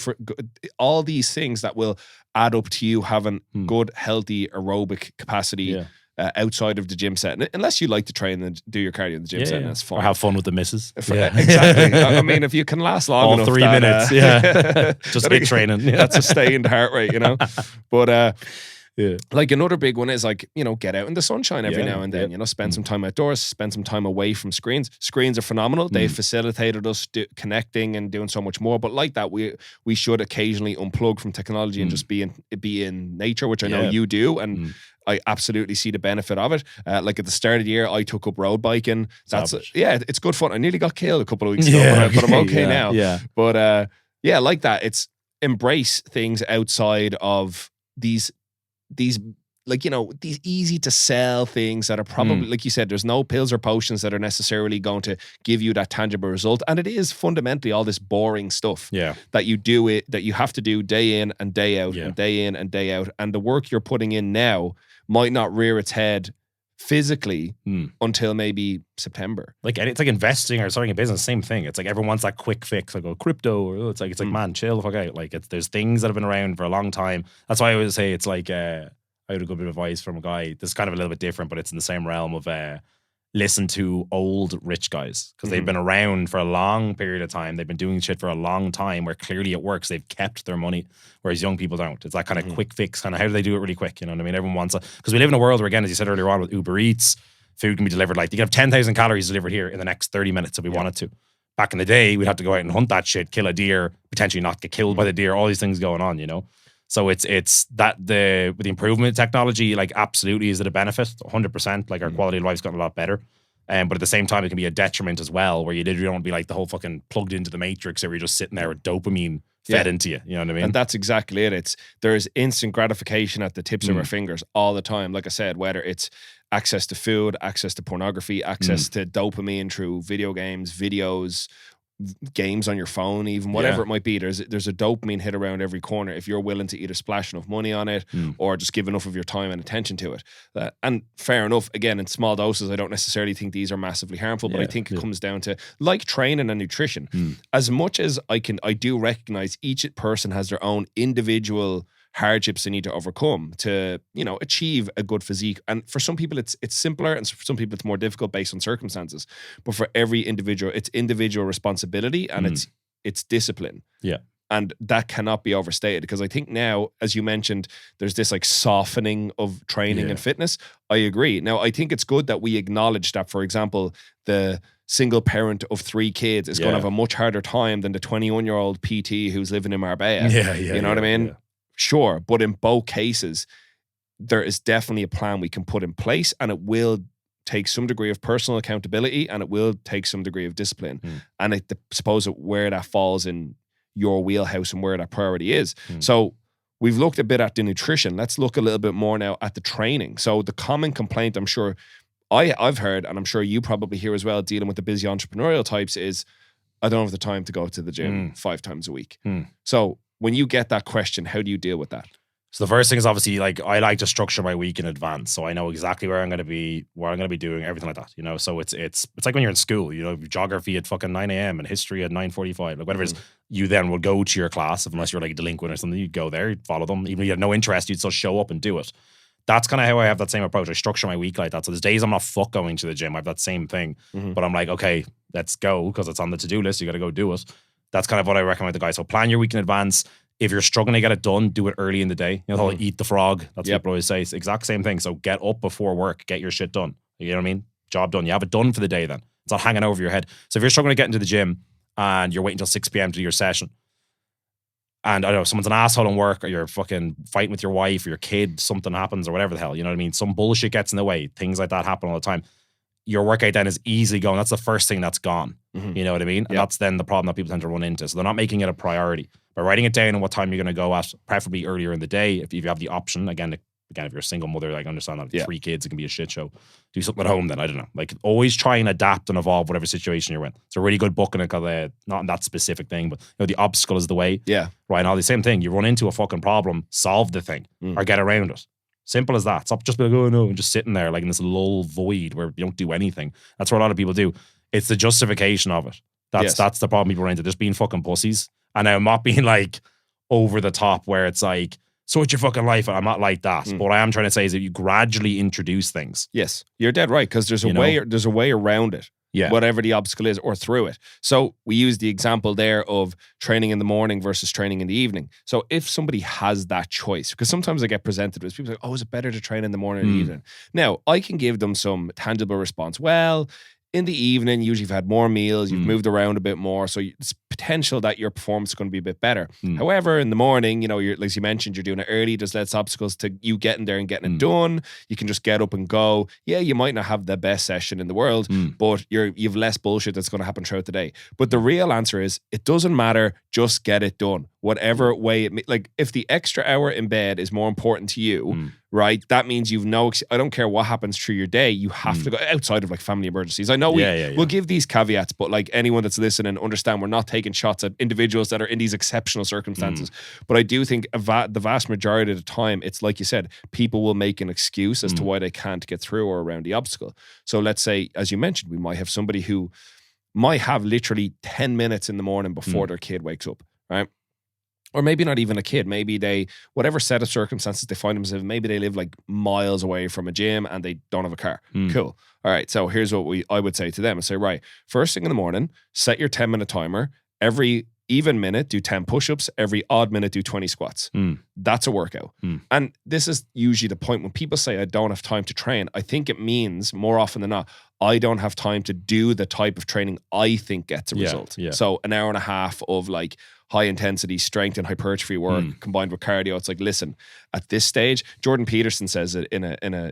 [SPEAKER 1] all these things that will add up to you having good, healthy aerobic capacity outside of the gym setting. Unless you like to train and do your cardio in the gym setting, that's fine.
[SPEAKER 2] Or have fun with the misses.
[SPEAKER 1] Exactly. I mean, if you can last long enough.
[SPEAKER 2] All 3 minutes. Just hit training.
[SPEAKER 1] That's a sustained heart rate, you know? But, like another big one is, like, you know, get out in the sunshine every now and then, you know, spend some time outdoors, spend some time away from screens. Screens are phenomenal. They facilitated us connecting and doing so much more. But like that, we should occasionally unplug from technology and just be in nature, which I know you do. And I absolutely see the benefit of it. Like at the start of the year, I took up road biking. It's good fun. I nearly got killed a couple of weeks ago, but I'm okay now.
[SPEAKER 2] Yeah.
[SPEAKER 1] But like that, it's embrace things outside of these, like, you know, these easy to sell things that are probably, like you said, there's no pills or potions that are necessarily going to give you that tangible result. And it is fundamentally all this boring stuff that you have to do day in and day out and day in and day out. And the work you're putting in now might not rear its head physically until maybe September.
[SPEAKER 2] Like, it's like investing or starting a business, same thing. It's like everyone wants that quick fix, like crypto, or it's like man, chill the fuck out. Like, there's things that have been around for a long time. That's why I always say it's like I had a good bit of advice from a guy. This is kind of a little bit different, but it's in the same realm of listen to old rich guys because they've been around for a long period of time. They've been doing shit for a long time where clearly it works. They've kept their money, whereas young people don't. It's that kind of quick fix, kind of how do they do it really quick? You know what I mean? Everyone wants it. Because we live in a world where, again, as you said earlier on, with Uber Eats, food can be delivered. Like, you can have 10,000 calories delivered here in the next 30 minutes if we wanted to. Back in the day, we'd have to go out and hunt that shit, kill a deer, potentially not get killed by the deer, all these things going on, you know? So it's that with the improvement of technology, like, absolutely is it a benefit? 100%. Like, our quality of life's gotten a lot better. But at the same time, it can be a detriment as well, where you literally don't be like the whole fucking plugged into the matrix, where you're just sitting there with dopamine fed into you. You know what I mean?
[SPEAKER 1] And that's exactly it. There's instant gratification at the tips of our fingers all the time. Like I said, whether it's access to food, access to pornography, access to dopamine through video games, videos, games on your phone, even whatever it might be, there's a dopamine hit around every corner if you're willing to either splash enough money on it or just give enough of your time and attention to it. And fair enough, again, in small doses, I don't necessarily think these are massively harmful, but I think it comes down to, like training and nutrition. As much as I do recognize each person has their own individual hardships they need to overcome to, you know, achieve a good physique. And for some people it's simpler, and for some people it's more difficult based on circumstances. But for every individual, it's individual responsibility and it's discipline. Yeah. And that cannot be overstated, because I think now, as you mentioned, there's this like softening of training and fitness. I agree. Now, I think it's good that we acknowledge that, for example, the single parent of 3 kids is going to have a much harder time than the 21-year-old PT who's living in Marbella. You know what I mean? Yeah. Sure, but in both cases, there is definitely a plan we can put in place, and it will take some degree of personal accountability, and it will take some degree of discipline. And I suppose where that falls in your wheelhouse and where that priority is. So we've looked a bit at the nutrition. Let's look a little bit more now at the training. So the common complaint I'm sure I've heard, and I'm sure you probably hear as well, dealing with the busy entrepreneurial types, is I don't have the time to go to the gym 5 times a week. So when you get that question, how do you deal with that?
[SPEAKER 2] So the first thing is obviously, like, I like to structure my week in advance, so I know exactly where I'm going to be, what I'm going to be doing, everything like that. You know, so it's like when you're in school, you know, geography at fucking 9 a.m. and history at 9:45, like whatever it is. You then will go to your class, unless you're like a delinquent or something. You'd go there, you'd follow them, even if you had no interest, you'd still show up and do it. That's kind of how I have that same approach. I structure my week like that. So there's days I'm not going to the gym. I have that same thing, but I'm like, okay, let's go, because it's on the to-do list. You got to go do it. That's kind of what I recommend to guys. So plan your week in advance. If you're struggling to get it done, do it early in the day. You know, eat the frog. That's what people always say. It's the exact same thing. So get up before work, get your shit done. You know what I mean? Job done. You have it done for the day then. It's not hanging over your head. So if you're struggling to get into the gym and you're waiting until 6 p.m. to do your session, and I don't know, someone's an asshole in work, or you're fucking fighting with your wife or your kid, something happens or whatever the hell, you know what I mean? Some bullshit gets in the way. Things like that happen all the time. Your workout then is easily going. That's the first thing that's gone. You know what I mean? And that's then the problem that people tend to run into. So they're not making it a priority. By writing it down and what time you're going to go at, preferably earlier in the day, if you have the option. Again, if you're a single mother, like, understand that 3 kids, it can be a shit show. Do something at home then, I don't know. Like, always try and adapt and evolve whatever situation you're in. It's a really good book, and it called, not in that specific thing, but, you know, The Obstacle is the Way. Yeah. Right, and all the same thing. You run into a fucking problem, solve the thing, or get around it. Simple as that. Stop just being like, oh no, and just sitting there like in this lull void where you don't do anything. That's what a lot of people do. It's the justification of it. That's the problem people run into. Just being fucking pussies. And I'm not being like over the top where it's like, sort your fucking life. I'm not like that. But what I am trying to say is that you gradually introduce things. Yes, you're dead right, because there's a way around it. Yeah. Whatever the obstacle is, or through it. So we use the example there of training in the morning versus training in the evening. So if somebody has that choice, because sometimes I get presented with people like, oh, is it better to train in the morning or the evening? Now, I can give them some tangible response. Well, in the evening, usually you've had more meals, you've moved around a bit more, so it's potential that your performance is going to be a bit better. However, in the morning, you know, you're, like you mentioned, you're doing it early. There's less obstacles to you getting there and getting it done. You can just get up and go. Yeah, you might not have the best session in the world, but you've less bullshit that's going to happen throughout the day. But the real answer is, it doesn't matter. Just get it done. Whatever way like if the extra hour in bed is more important to you, right? That means I don't care what happens through your day. You have to go outside of like family emergencies. I know we'll give these caveats, but like anyone that's listening, understand we're not taking shots at individuals that are in these exceptional circumstances. But I do think the vast majority of the time, it's like you said, people will make an excuse as to why they can't get through or around the obstacle. So let's say, as you mentioned, we might have somebody who might have literally 10 minutes in the morning before their kid wakes up, right?
[SPEAKER 1] or maybe not even a kid. Maybe they, whatever set of circumstances they find themselves in, maybe they live like miles away from a gym and they don't have a car. Cool. All right. So here's what I would say to them. I say, right, first thing in the morning, set your 10-minute timer. Every even minute, do 10 push-ups. Every odd minute, do 20 squats. That's a workout. And this is usually the point when people say, I don't have time to train. I think it means more often than not, I don't have time to do the type of training I think gets a result.
[SPEAKER 2] Yeah.
[SPEAKER 1] So an hour and a half of like high intensity strength and hypertrophy work combined with cardio. It's like, listen, at this stage, Jordan Peterson says it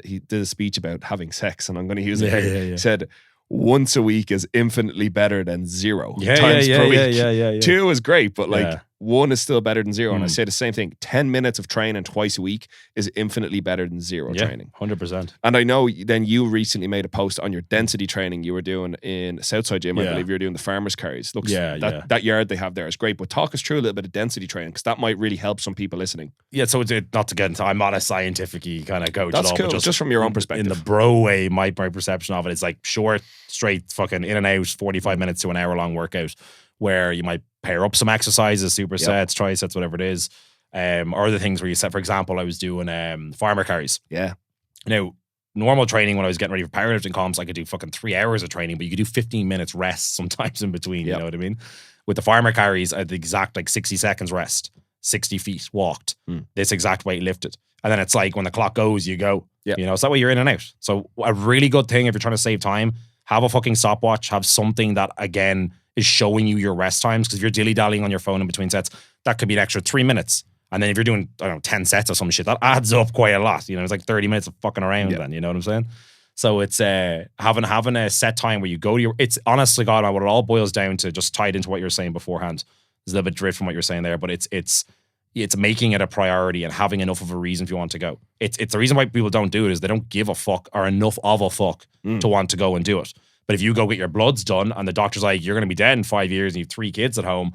[SPEAKER 1] he did a speech about having sex, and I'm going to use it here. He said, once a week is infinitely better than 0 times per week.
[SPEAKER 2] Yeah.
[SPEAKER 1] 2 is great, but like 1 is still better than 0. And I say the same thing. 10 minutes of training twice a week is infinitely better than 0 training.
[SPEAKER 2] 100%.
[SPEAKER 1] And I know then you recently made a post on your density training you were doing in Southside Gym. I believe you were doing the farmers carries. Looks that yard they have there is great. But talk us through a little bit of density training, because that might really help some people listening.
[SPEAKER 2] Yeah, so not to get into, I'm not a scientific-y kind of coach
[SPEAKER 1] That's
[SPEAKER 2] at all.
[SPEAKER 1] cool.
[SPEAKER 2] But
[SPEAKER 1] just from your own perspective.
[SPEAKER 2] In the bro way, my perception of it is like short, straight, fucking in and out, 45 minutes to an hour long workout, where you might pair up some exercises, supersets, triceps, whatever it is, or other things where you set. For example, I was doing farmer carries.
[SPEAKER 1] Yeah.
[SPEAKER 2] Now, normal training when I was getting ready for powerlifting comps, I could do fucking 3 hours of training, but you could do 15 minutes rest sometimes in between. You know what I mean? With the farmer carries, I had the exact like 60 seconds rest, 60 feet walked, this exact weight lifted. And then it's like when the clock goes, you go. You know, so that way you're in and out. So a really good thing if you're trying to save time, have a fucking stopwatch, have something that, again, is showing you your rest times. Because if you're dilly-dallying on your phone in between sets, that could be an extra 3 minutes. And then if you're doing, I don't know, 10 sets or some shit, that adds up quite a lot. You know, it's like 30 minutes of fucking around then, you know what I'm saying? So it's having a set time where you go to your, it's honestly, God, man, what it all boils down to, just tied into what you were saying beforehand. There's a little bit drift from what you were saying there, but it's making it a priority and having enough of a reason if you want to go. It's the reason why people don't do it is they don't give a fuck or enough of a fuck to want to go and do it. But if you go get your bloods done and the doctor's like, you're going to be dead in 5 years and you have 3 kids at home,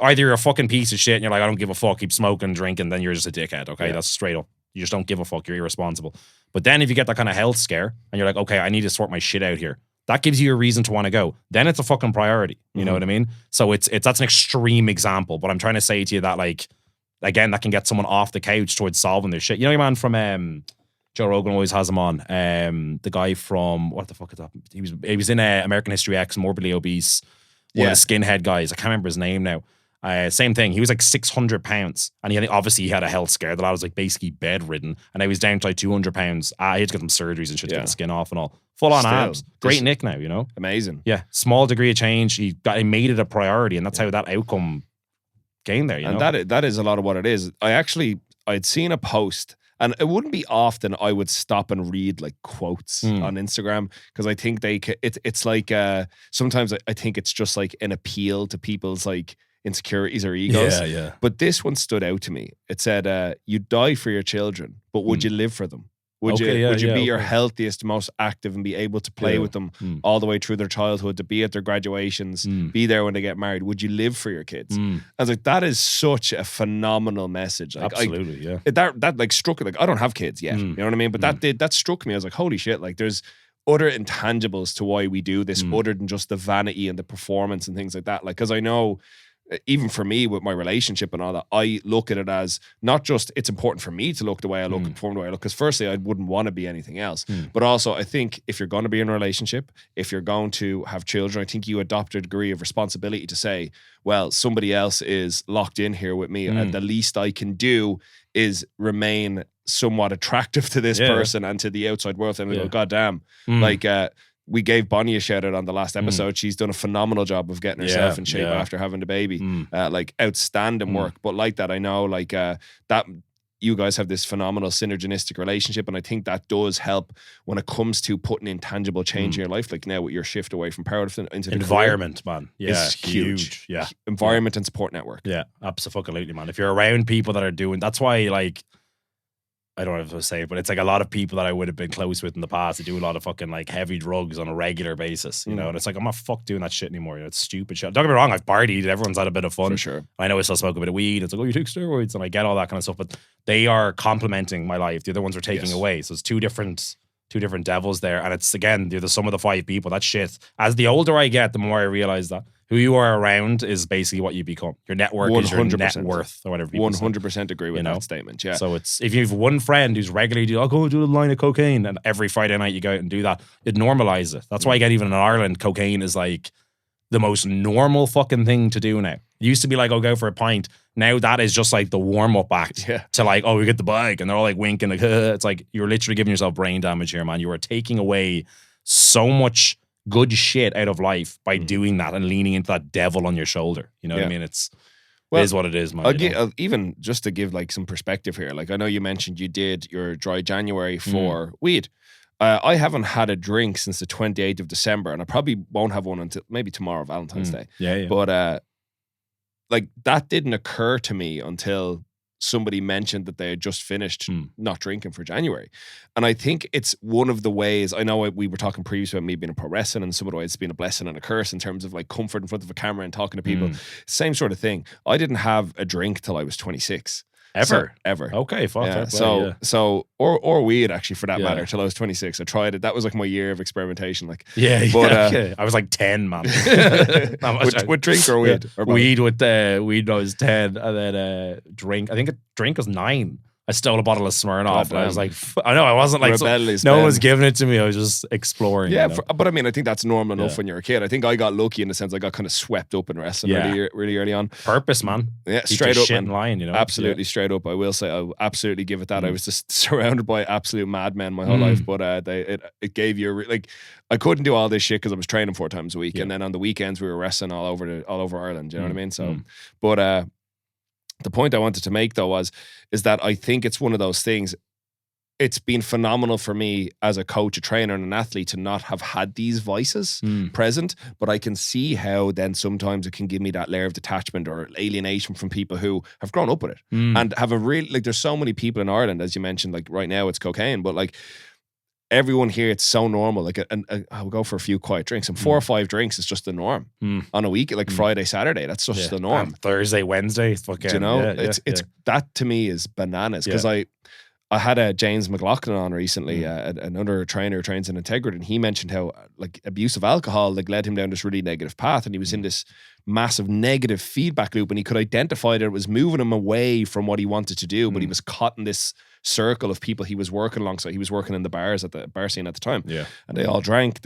[SPEAKER 2] either you're a fucking piece of shit and you're like, I don't give a fuck, keep smoking, drinking, then you're just a dickhead, okay? That's straight up. You just don't give a fuck, you're irresponsible. But then if you get that kind of health scare and you're like, okay, I need to sort my shit out here, that gives you a reason to want to go. Then it's a fucking priority. You know what I mean? So that's an extreme example, but I'm trying to say to you that, like, again, that can get someone off the couch towards solving their shit. You know your man from Joe Rogan always has him on. The guy from, what the fuck is that? He was in American History X, morbidly obese, one of the skinhead guys. I can't remember his name now. Same thing. He was like 600 pounds. And he had a health scare. The lad was like basically bedridden. And now he's down to like 200 pounds. He had to get some surgeries and shit to get the skin off and all. Full on abs. Great Nick now, you know?
[SPEAKER 1] Amazing.
[SPEAKER 2] Yeah. Small degree of change. He made it a priority. And that's how that outcome gained there, you know?
[SPEAKER 1] And that is a lot of what it is. I'd seen a post, and it wouldn't be often I would stop and read like quotes on Instagram, because I think it's like sometimes I think it's just like an appeal to people's like insecurities or egos. But this one stood out to me. It said, you die for your children, but would you live for them? Would you be your healthiest, most active, and be able to play with them all the way through their childhood, to be at their graduations, be there when they get married? Would you live for your kids? I was like, that is such a phenomenal message. Like,
[SPEAKER 2] absolutely,
[SPEAKER 1] that like struck it. Like, I don't have kids yet, you know what I mean? But that struck me. I was like, holy shit! Like, there's other intangibles to why we do this, other than just the vanity and the performance and things like that. Like, because I know, even for me with my relationship and all that, I look at it as not just it's important for me to look the way I look and perform the way I look, because firstly, I wouldn't want to be anything else. But also, I think if you're going to be in a relationship, if you're going to have children, I think you adopt a degree of responsibility to say, well, somebody else is locked in here with me, and the least I can do is remain somewhat attractive to this person and to the outside world. And we go, God damn, like, we gave Bonnie a shout out on the last episode. She's done a phenomenal job of getting herself in shape after having the baby. Like, outstanding work. But like that, I know like that you guys have this phenomenal synergistic relationship, and I think that does help when it comes to putting in tangible change in your life. Like now with your shift away from powerlifting into the
[SPEAKER 2] environment,
[SPEAKER 1] career,
[SPEAKER 2] man. Yeah, huge. Yeah,
[SPEAKER 1] environment and support network. Yeah,
[SPEAKER 2] absolutely, man. If you're around people that are doing, that's why, like, I don't know what to say, but it's like a lot of people that I would have been close with in the past that do a lot of fucking like heavy drugs on a regular basis, you know? And it's like, I'm not fuck doing that shit anymore. It's stupid shit. Don't get me wrong, I've partied, everyone's had a bit of fun.
[SPEAKER 1] For sure.
[SPEAKER 2] I know I still smoke a bit of weed. It's like, oh, you take steroids, and I get all that kind of stuff, but they are complementing my life. The other ones are taking away. So it's two different devils there. And it's, again, they're the sum of the 5 people. That shit, as the older I get, the more I realize that Who you are around is basically what you become. Your network is your net
[SPEAKER 1] 100%.
[SPEAKER 2] worth, or whatever people say.
[SPEAKER 1] 100% agree with that statement. Yeah.
[SPEAKER 2] So it's, if you have one friend who's regularly I'll go do a line of cocaine, and every Friday night you go out and do that, it normalizes it. That's why I get, even in Ireland, cocaine is like the most normal fucking thing to do now. It used to be like, I'll go for a pint. Now that is just like the warm-up act to like, oh, we get the bag, and they're all like winking, like, it's like, you're literally giving yourself brain damage here, man. You are taking away so much good shit out of life by doing that and leaning into that devil on your shoulder. You know what I mean? It is what it is, man.
[SPEAKER 1] Even just to give like some perspective here, like I know you mentioned you did your dry January for weed. I haven't had a drink since the 28th of December, and I probably won't have one until maybe tomorrow, Valentine's Day.
[SPEAKER 2] Yeah.
[SPEAKER 1] But like that didn't occur to me until somebody mentioned that they had just finished not drinking for January. And I think it's one of the ways, I know we were talking previously about me being a pro wrestling, and some of the ways it's been a blessing and a curse in terms of like comfort in front of a camera and talking to people. Same sort of thing. I didn't have a drink till I was 26.
[SPEAKER 2] Ever?
[SPEAKER 1] Okay,
[SPEAKER 2] fuck.
[SPEAKER 1] Yeah. Or weed, actually, for that matter, till I was 26. I tried it. That was like my year of experimentation. Like,
[SPEAKER 2] I was like 10, man.
[SPEAKER 1] with drink or weed? Or
[SPEAKER 2] weed weed I was 10, and then drink. I think drink was 9. I stole a bottle of Smirnoff, and I was like, I know, I wasn't like, no one was giving it to me. I was just exploring.
[SPEAKER 1] Yeah, but I mean, I think that's normal enough when you're a kid. I think I got lucky in the sense I got kind of swept up in wrestling really early on.
[SPEAKER 2] Purpose, man.
[SPEAKER 1] Yeah, straight up.
[SPEAKER 2] Shit in line, you know?
[SPEAKER 1] Absolutely straight up. I will say, I absolutely give it that. I was just surrounded by absolute madmen my whole life, but it gave you, like, I couldn't do all this shit because I was training 4 times a week. And then on the weekends, we were wrestling all over Ireland. You know what I mean? So, but the point I wanted to make though is that I think it's one of those things. It's been phenomenal for me as a coach, a trainer, and an athlete to not have had these vices present, but I can see how then sometimes it can give me that layer of detachment or alienation from people who have grown up with it and have a real, like, there's so many people in Ireland, as you mentioned, like right now it's cocaine, but like everyone here, it's so normal. Like, I'll go for a few quiet drinks, and 4 or 5 drinks is just the norm on a week, like Friday, Saturday. That's just the norm.
[SPEAKER 2] Thursday, Wednesday, fucking.
[SPEAKER 1] Do you know, it's that to me is bananas, because I had a James McLaughlin on recently, another trainer who trains in Integrity, and he mentioned how like abuse of alcohol like led him down this really negative path, and he was in this massive negative feedback loop, and he could identify that it was moving him away from what he wanted to do, but he was caught in this circle of people he was working alongside. He was working in the bars at the bar scene at the time, and they all drank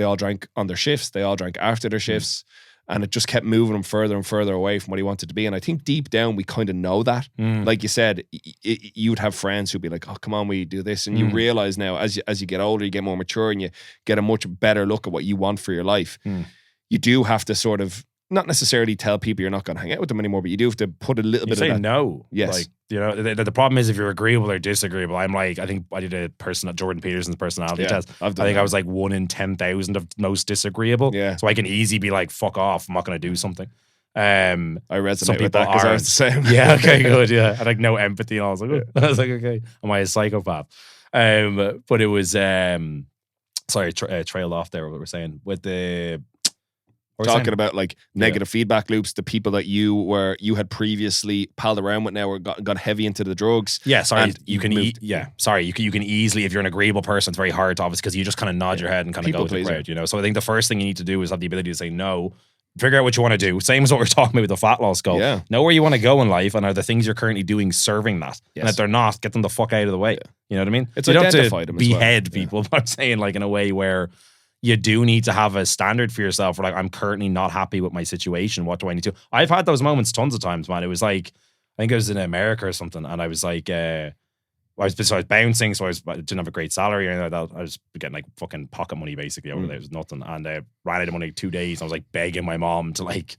[SPEAKER 1] on their shifts, they all drank after their shifts. And it just kept moving him further and further away from what he wanted to be. And I think deep down, we kind of know that. Like you said, you would have friends who'd be like, oh, come on, we do this. And you realize now, as you get older, you get more mature, and you get a much better look at what you want for your life. You do have to sort of, not necessarily tell people you're not going to hang out with them anymore, but you do have to put a little bit of that.
[SPEAKER 2] No.
[SPEAKER 1] Yes.
[SPEAKER 2] Like, you know, the problem is if you're agreeable or disagreeable. I'm like, I think I did a Jordan Peterson's personality test. I was like 1 in 10,000 of most disagreeable. Yeah. So I can easily be like, fuck off, I'm not going to do something. I
[SPEAKER 1] resonate with that because I was the same.
[SPEAKER 2] Yeah, okay, good. Yeah. I had like no empathy, and I was like, okay, am I a psychopath? But it was sorry, trailed off there what we're saying with the
[SPEAKER 1] talking about like negative feedback loops, the people that you had previously palled around with now got heavy into the drugs.
[SPEAKER 2] Yeah, sorry, you can easily, if you're an agreeable person, it's very hard to, obviously, because you just kind of nod your head and kind of go with the crowd, you know. So I think the first thing you need to do is have the ability to say no, figure out what you want to do. Same as what we're talking about with the fat loss goal. Yeah. Know where you want to go in life, and are the things you're currently doing serving that? Yes. And if they're not, get them the fuck out of the way. Yeah. You know what I mean?
[SPEAKER 1] It's identify them as well.
[SPEAKER 2] Behead people, but I'm saying like in a way where you do need to have a standard for yourself. Where like, I'm currently not happy with my situation. What do I need to? I've had those moments tons of times, man. It was like, I think I was in America or something, and I was like, I was bouncing, so I didn't have a great salary or anything like that. I was getting like fucking pocket money basically over there. It was nothing, and ran out of money like 2 days. I was like begging my mom to like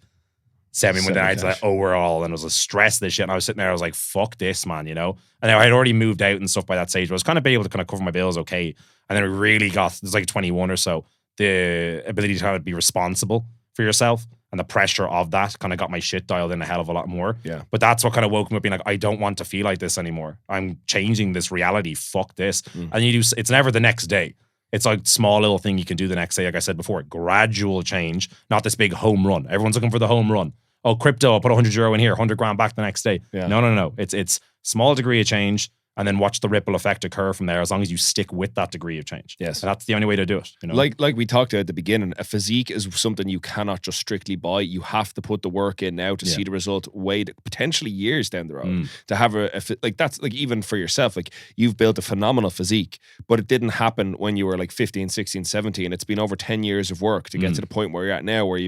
[SPEAKER 2] send me money. I was like overall, and it was a stress of this shit. And I was sitting there, I was like, fuck this, man, you know. And I had already moved out and stuff by that stage. But I was kind of able to kind of cover my bills okay. And then it really got, it was like 21 or so, the ability to kind of be responsible for yourself and the pressure of that kind of got my shit dialed in a hell of a lot more. Yeah. But that's what kind of woke me up being like, I don't want to feel like this anymore. I'm changing this reality. Fuck this. And it's never the next day. It's like small little thing you can do the next day. Like I said before, gradual change, not this big home run. Everyone's looking for the home run. Oh, crypto, I'll put €100 in here, 100 grand back the next day. Yeah. No. It's small degree of change. and then watch the ripple effect occur from there, as long as you stick with that degree of change.
[SPEAKER 1] Yes.
[SPEAKER 2] And that's the only way to do it.
[SPEAKER 1] Like we talked about at the beginning, a physique is something you cannot just strictly buy. You have to put the work in now to see the result, wait potentially years down the road to have like that's like, even for yourself, like you've built a phenomenal physique, but it didn't happen when you were like 15, 16, 17. It's been over 10 years of work to get to the point where you're at now, where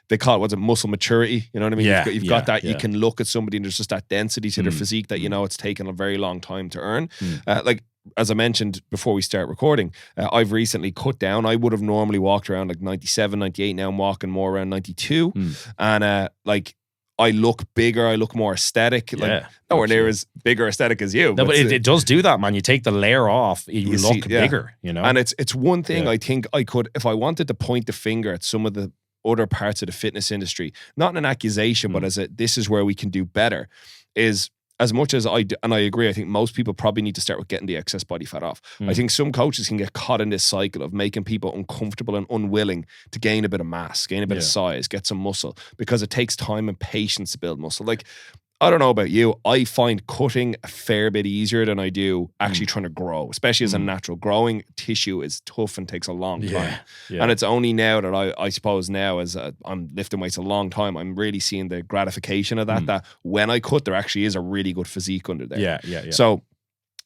[SPEAKER 1] they call it, what's it, muscle maturity? You know what I mean? You've got that. You can look at somebody and there's just that density to their physique that, it's taken a very long time to earn. Like, as I mentioned before we start recording, I've recently cut down. I would have normally walked around like 97, 98. Now I'm walking more around 92. And like, I look bigger. I look more aesthetic. Like, nowhere near as big or aesthetic as you.
[SPEAKER 2] No, but it does do that, man. You take the layer off, you look bigger,
[SPEAKER 1] And it's one thing I think I could, if I wanted to point the finger at some of the other parts of the fitness industry, not in an accusation, but as this is where we can do better, is as much as I agree, I think most people probably need to start with getting the excess body fat off. I think some coaches can get caught in this cycle of making people uncomfortable and unwilling to gain a bit of mass, gain a bit of size, get some muscle, because it takes time and patience to build muscle. Like, I don't know about you, I find cutting a fair bit easier than I do actually trying to grow, especially as a natural. Growing tissue is tough and takes a long time. And it's only now that I suppose now, as I'm lifting weights a long time, I'm really seeing the gratification of that, that when I cut, there actually is a really good physique under there. So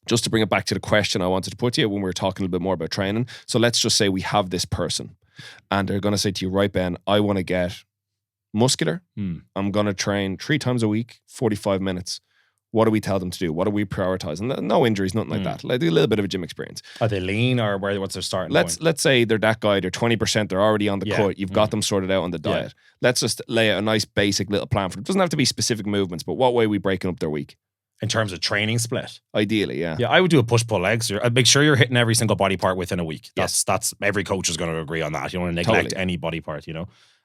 [SPEAKER 1] just to bring it back to the question I wanted to put to you when we were talking a little bit more about training. So let's just say we have this person and they're going to say to you, right, Ben, I want to get muscular. I'm going to train 3 times a week, 45 minutes. What do we tell them to do? What do we prioritize? And no injuries, nothing like that. Like, do a little bit of a gym experience.
[SPEAKER 2] Are they lean, or what's their starting
[SPEAKER 1] point? Let's say they're that guy, they're 20%, they're already on the cut. You've got them sorted out on the diet. Let's just lay out a nice basic little plan for them. It doesn't have to be specific movements, but what way are we breaking up their week?
[SPEAKER 2] In terms of training split?
[SPEAKER 1] Ideally, yeah.
[SPEAKER 2] Yeah, I would do a push-pull legs. I'd make sure you're hitting every single body part within a week. That's every coach is going to agree on that. You don't want to neglect any body part,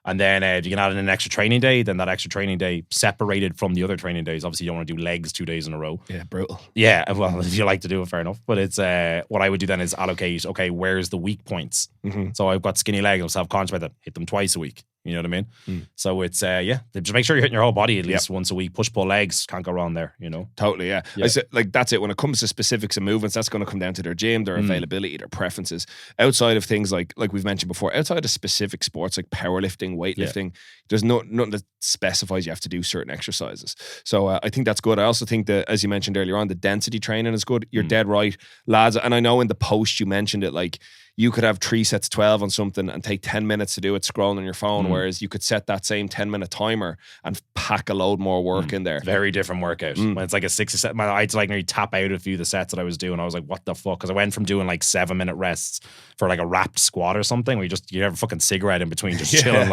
[SPEAKER 2] And then if you can add in an extra training day, then that extra training day separated from the other training days. Obviously, you don't want to do legs 2 days in a row.
[SPEAKER 1] Yeah, brutal.
[SPEAKER 2] Yeah, well, if you like to do it, fair enough. But it's what I would do then is allocate, okay, where's the weak points? So I've got skinny legs. I'm self-conscious about that. Hit them twice a week. You know what I mean? So it's, just make sure you're hitting your whole body at least once a week. Push-pull legs, can't go wrong there,
[SPEAKER 1] Totally, yeah. I said, like, that's it. When it comes to specifics of movements, that's going to come down to their gym, their availability, their preferences. Outside of things like we've mentioned before, outside of specific sports like powerlifting, weightlifting, there's nothing that specifies you have to do certain exercises. So I think that's good. I also think that, as you mentioned earlier on, the density training is good. You're dead right, lads. And I know in the post you mentioned it, like, you could have 3 sets 12 on something and take 10 minutes to do it scrolling on your phone, whereas you could set that same 10-minute timer and pack a load more work in there.
[SPEAKER 2] Very different workout. When it's like a 60 set, I had to like nearly tap out a few of the sets that I was doing. I was like, what the fuck? Because I went from doing like 7-minute rests for like a wrapped squat or something where you have a fucking cigarette in between, just chilling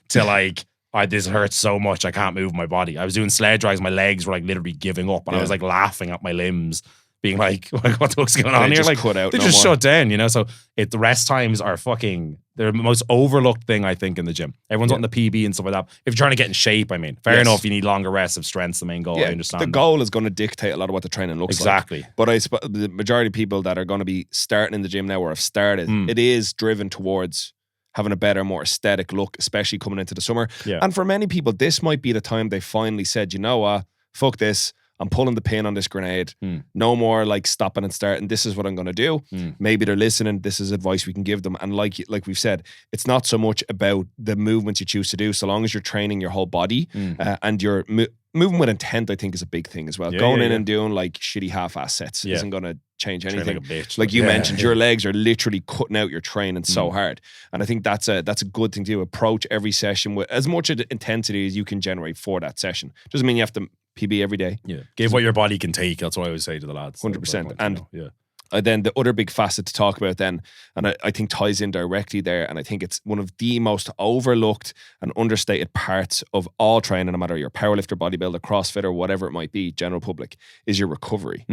[SPEAKER 2] till like, this hurts so much I can't move my body. I was doing sled drives, my legs were like literally giving up, and I was like laughing at my limbs, being like, what the fuck's going on here? Like,
[SPEAKER 1] cut out,
[SPEAKER 2] they just shut down, So the rest times are they're the most overlooked thing, I think, in the gym. Everyone's on the PB and stuff like that. If you're trying to get in shape, I mean, fair enough, you need longer rests if strength's the main goal. I understand.
[SPEAKER 1] The goal is going to dictate a lot of what the training looks like.
[SPEAKER 2] Exactly.
[SPEAKER 1] But the majority of people that are going to be starting in the gym now or have started, it is driven towards having a better, more aesthetic look, especially coming into the summer. And for many people, this might be the time they finally said, you know what, fuck this. I'm pulling the pin on this grenade. No more like stopping and starting. This is what I'm going to do. Maybe they're listening. This is advice we can give them. And like we've said, it's not so much about the movements you choose to do, so long as you're training your whole body and you're moving with intent, I think is a big thing as well. Going in and doing like shitty half-ass sets isn't going to change anything. Like you mentioned, your legs are literally cutting out your training so hard. And I think that's a good thing to approach every session with as much intensity as you can generate for that session. Doesn't mean you have to PB every day.
[SPEAKER 2] Yeah. Give what your body can take. That's what I always say to the lads.
[SPEAKER 1] 100%. And then the other big facet to talk about then, and I think ties in directly there, and I think it's one of the most overlooked and understated parts of all training, no matter you're powerlifter, bodybuilder, CrossFitter, whatever it might be, general public, is your recovery.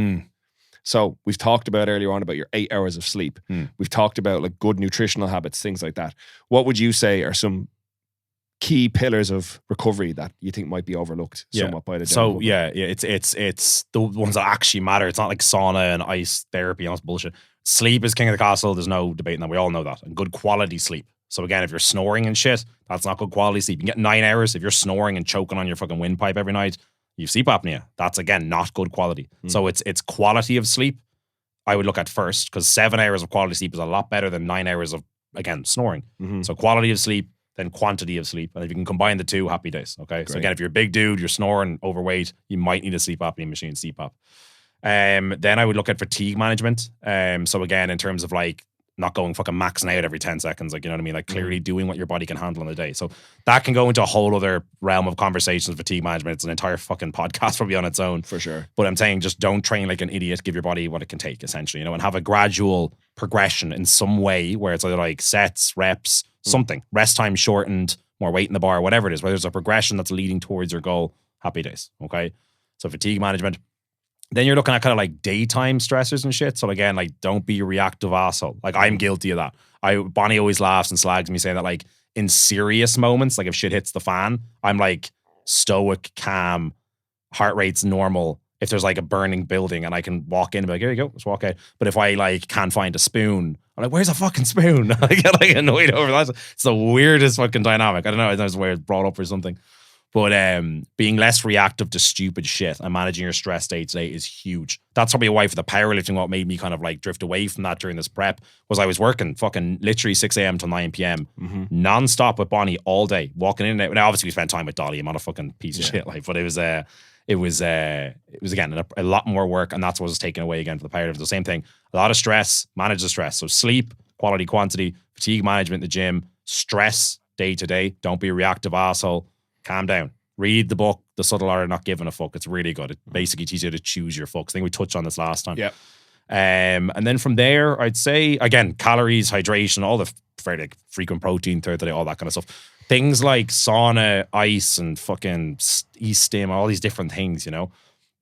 [SPEAKER 1] So we've talked about earlier on about your 8 hours of sleep. We've talked about like good nutritional habits, things like that. What would you say are some key pillars of recovery that you think might be overlooked somewhat by the general public?
[SPEAKER 2] It's the ones that actually matter. It's not like sauna and ice therapy and all this bullshit. Sleep is king of the castle. There's no debating that. We all know that. And good quality sleep. So again, if you're snoring and shit, that's not good quality sleep. You can get 9 hours. If you're snoring and choking on your fucking windpipe every night, you've sleep apnea. That's again not good quality. So it's quality of sleep I would look at first, because 7 hours of quality sleep is a lot better than 9 hours of, again, snoring. So quality of sleep, then quantity of sleep. And if you can combine the two, happy days. Okay. Great. So again, if you're a big dude, you're snoring, overweight, you might need a sleep apnea machine, CPAP. Then I would look at fatigue management. So again, in terms of like not going fucking maxing out every 10 seconds, like, you know what I mean? Like clearly doing what your body can handle on the day. So that can go into a whole other realm of conversations, fatigue management. It's an entire fucking podcast probably on its own.
[SPEAKER 1] For sure.
[SPEAKER 2] But I'm saying just don't train like an idiot, give your body what it can take, essentially, you know, and have a gradual progression in some way where it's either like sets, reps, something, rest time shortened, more weight in the bar, whatever it is, where there's a progression that's leading towards your goal, happy days. Okay. So fatigue management. Then you're looking at kind of like daytime stressors and shit. So again, like don't be a reactive asshole. Like I'm guilty of that. Bonnie always laughs and slags me saying that like in serious moments, like if shit hits the fan, I'm like stoic, calm, heart rate's normal. If there's like a burning building and I can walk in and be like, here you go, let's walk out. But if I like can't find a spoon, I'm like, where's a fucking spoon? I get like annoyed over that. It's the weirdest fucking dynamic. I don't know. I think it's where it's brought up or something. But being less reactive to stupid shit and managing your stress day to day is huge. That's probably why for the powerlifting, what made me kind of like drift away from that during this prep was I was working fucking literally 6 a.m. till 9 p.m. Non-stop with Bonnie all day, walking in and out. Now, obviously we spent time with Dolly. I'm not a fucking piece of shit, like, but it was again a lot more work, and that's what was taken away again for the powerlifting. The same thing, a lot of stress, manage the stress. So sleep, quality, quantity, fatigue management in the gym, stress day to day. Don't be a reactive asshole. Calm down. Read the book, The Subtle Art of Not Giving a Fuck. It's really good. It basically teaches you to choose your fucks. I think we touched on this last time.
[SPEAKER 1] Yeah.
[SPEAKER 2] And then from there, I'd say, again, calories, hydration, all the like frequent protein, third day, all that kind of stuff. Things like sauna, ice, and fucking e-stim, all these different things, you know,